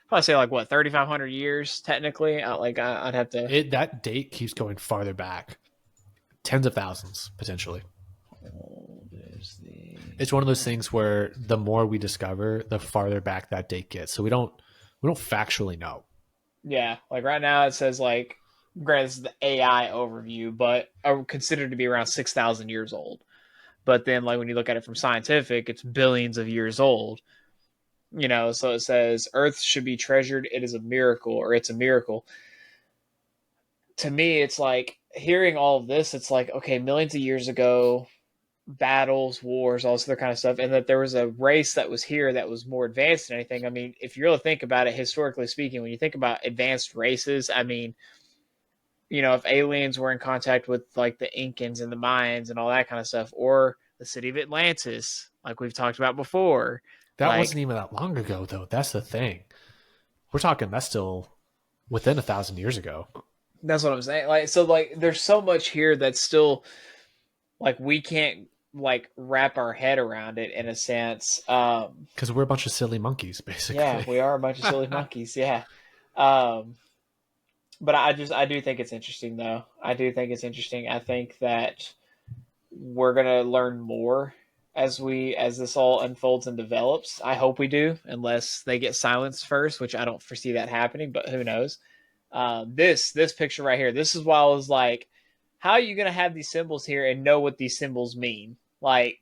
probably say like what 3,500 years technically. I'd have to. that date keeps going farther back. Tens of thousands, potentially. It's one of those things where the more we discover, the farther back that date gets. So we don't factually know. Yeah, like right now it says like, granted this is the AI overview, but are considered to be around 6,000 years old. But then like when you look at it from scientific, it's billions of years old. So it says Earth should be treasured. It is a miracle, or it's a miracle. To me, it's like hearing all of this. It's like okay, millions of years ago, battles, wars, all this other kind of stuff, and that there was a race that was here that was more advanced than anything. I mean, if you really think about it, historically speaking, when you think about advanced races, I mean, if aliens were in contact with like the Incans and the Mayans and all that kind of stuff, or the city of Atlantis, like we've talked about before, That like wasn't even that long ago, though. That's the thing. We're talking that's still within 1,000 years ago. that's what I'm saying. Like, so like there's so much here that's still like we can't like wrap our head around it in a sense. Because we're a bunch of silly monkeys, basically. Yeah, we are a bunch of silly monkeys. Yeah. Um, but I do think it's interesting though. I do think it's interesting. I think that we're gonna learn more as this all unfolds and develops. I hope we do, unless they get silenced first, which I don't foresee that happening, but who knows? This picture right here, this is why I was like, how are you gonna have these symbols here and know what these symbols mean? Like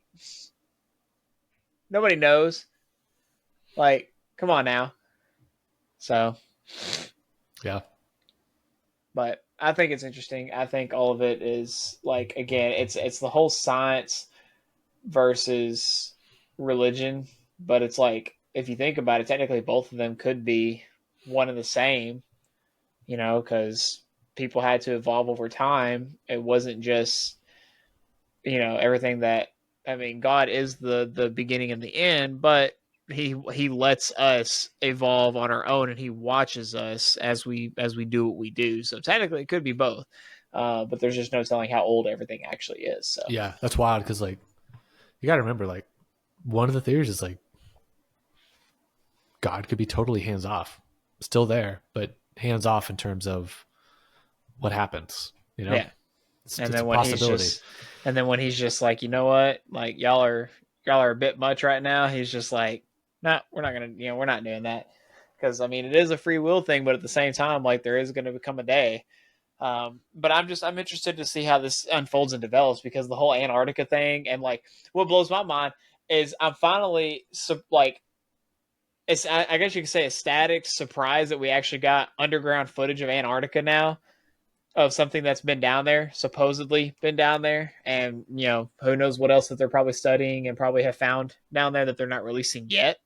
nobody knows. Like, come on now. So Yeah. but I think it's interesting. I think all of it is like again, it's the whole science versus religion, but it's like if you think about it, technically both of them could be one and the same, because people had to evolve over time. It wasn't just everything that I mean. God is the beginning and the end, but he lets us evolve on our own, and he watches us as we do what we do. So technically, it could be both, but there's just no telling how old everything actually is. So Yeah, that's wild because, like, you got to remember, like, one of the theories is, like, God could be totally hands off, still there, but hands off in terms of what happens, yeah, And it's then a when possibility. he's just like, you know what, like y'all are a bit much right now. He's just like, nah, we're not gonna, we're not doing that. Because I mean, it is a free will thing, but at the same time, like there is going to become a day. But I'm interested to see how this unfolds and develops, because the whole Antarctica thing, and like what blows my mind is I'm finally like, it's, I guess you could say, ecstatic surprise that we actually got underground footage of Antarctica now, of something that's been down there, supposedly been down there, and who knows what else that they're probably studying and probably have found down there that they're not releasing yet.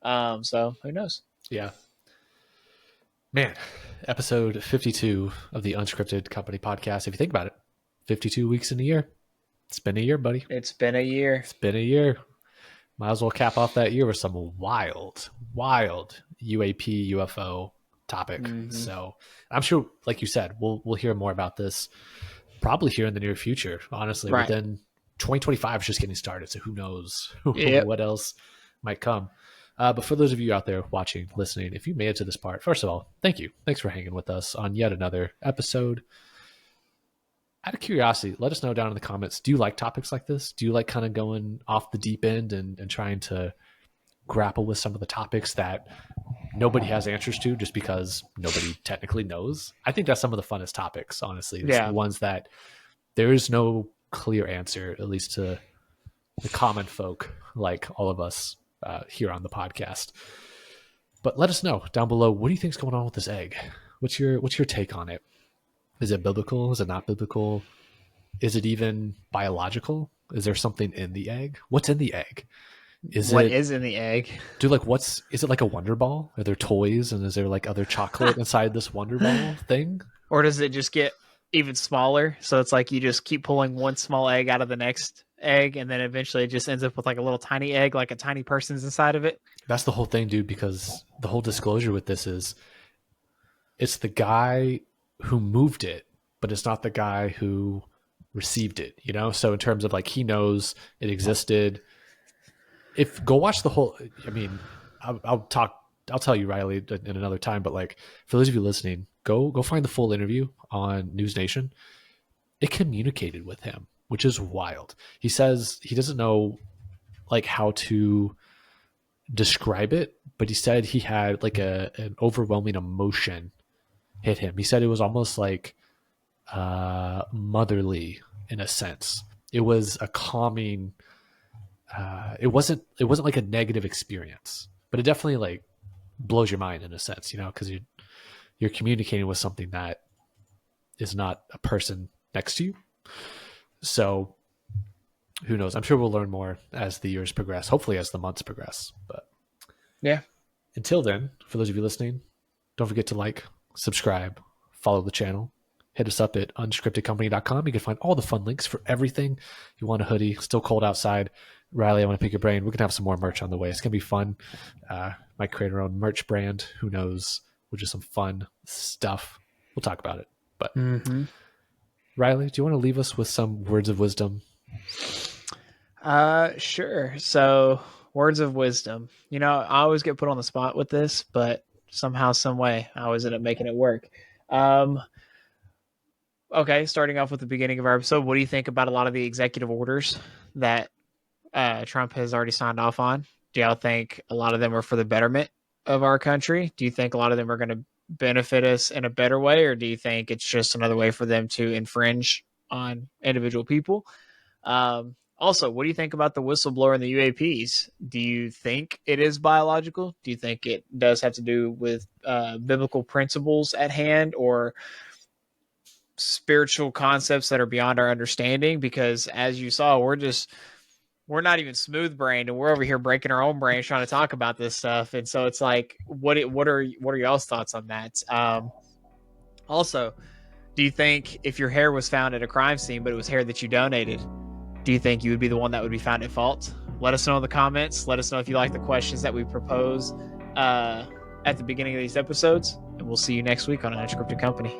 So who knows? Yeah. Man, episode 52 of the Unscripted Company podcast. If you think about it, 52 weeks in a year. It's been a year, buddy. It's been a year. It's been a year. Might as well cap off that year with some wild UAP UFO topic. Mhm. So I'm sure, like you said, we'll hear more about this probably here in the near future. Honestly, Right. but then 2025 is just getting started, so who knows Yep. what else might come. But for those of you out there watching, listening, if you made it to this part, first of all, thank you. Thanks for hanging with us on yet another episode. Out of curiosity, let us know down in the comments. Do you like topics like this? Do you like kind of going off the deep end and trying to grapple with some of the topics that nobody has answers to just because nobody technically knows? I think that's some of the funnest topics, honestly. It's the ones that there is no clear answer, at least to the common folk like all of us here on the podcast. But let us know down below, what do you think's going on with this egg? What's your take on it? Is it biblical? Is it not biblical? Is it even biological? Is there something in the egg? What's in the egg? What is in the egg? Is it like a Wonder Ball? Are there toys, and is there like other chocolate inside this Wonder Ball thing? Or does it just get even smaller? So it's like you just keep pulling one small egg out of the next egg, and then eventually it just ends up with like a little tiny egg, like a tiny person's inside of it. That's the whole thing, dude, because the whole disclosure with this is it's the guy who moved it, but it's not the guy who received it, So in terms of like, he knows it existed. Go watch the whole, I mean, I'll tell you, Riley, in another time, but like, for those of you listening, go find the full interview on News Nation. It communicated with him, which is wild. He says he doesn't know like how to describe it, but he said he had like an overwhelming emotion hit him. He said it was almost like motherly in a sense. It was a calming. It wasn't like a negative experience, but it definitely like blows your mind in a sense, because you're communicating with something that is not a person next to you. So who knows? I'm sure we'll learn more as the years progress, hopefully as the months progress. But yeah, until then, for those of you listening, don't forget to like, subscribe, follow the channel. Hit us up at unscriptedcompany.com. You can find all the fun links for everything. You want a hoodie, still cold outside. Riley, I want to pick your brain. We're going to have some more merch on the way. It's going to be fun. Might create our own merch brand. Who knows? Which is some fun stuff. We'll talk about it. But Riley, do you want to leave us with some words of wisdom? Sure. So, words of wisdom. I always get put on the spot with this, but somehow, some way, I always end up making it work. Okay, starting off with the beginning of our episode, what do you think about a lot of the executive orders that Trump has already signed off on? Do y'all think a lot of them are for the betterment of our country? Do you think a lot of them are going to benefit us in a better way, or do you think it's just another way for them to infringe on individual people? Also, what do you think about the whistleblower and the UAPs? Do you think it is biological? Do you think it does have to do with biblical principles at hand, or spiritual concepts that are beyond our understanding? Because as you saw, we're not even smooth brained, and we're over here breaking our own brains trying to talk about this stuff. And so it's like, what are y'all's thoughts on that? Also, do you think if your hair was found at a crime scene, but it was hair that you donated, do you think you would be the one that would be found at fault? Let us know in the comments. Let us know if you like the questions that we propose at the beginning of these episodes, and we'll see you next week on Unscripted Company.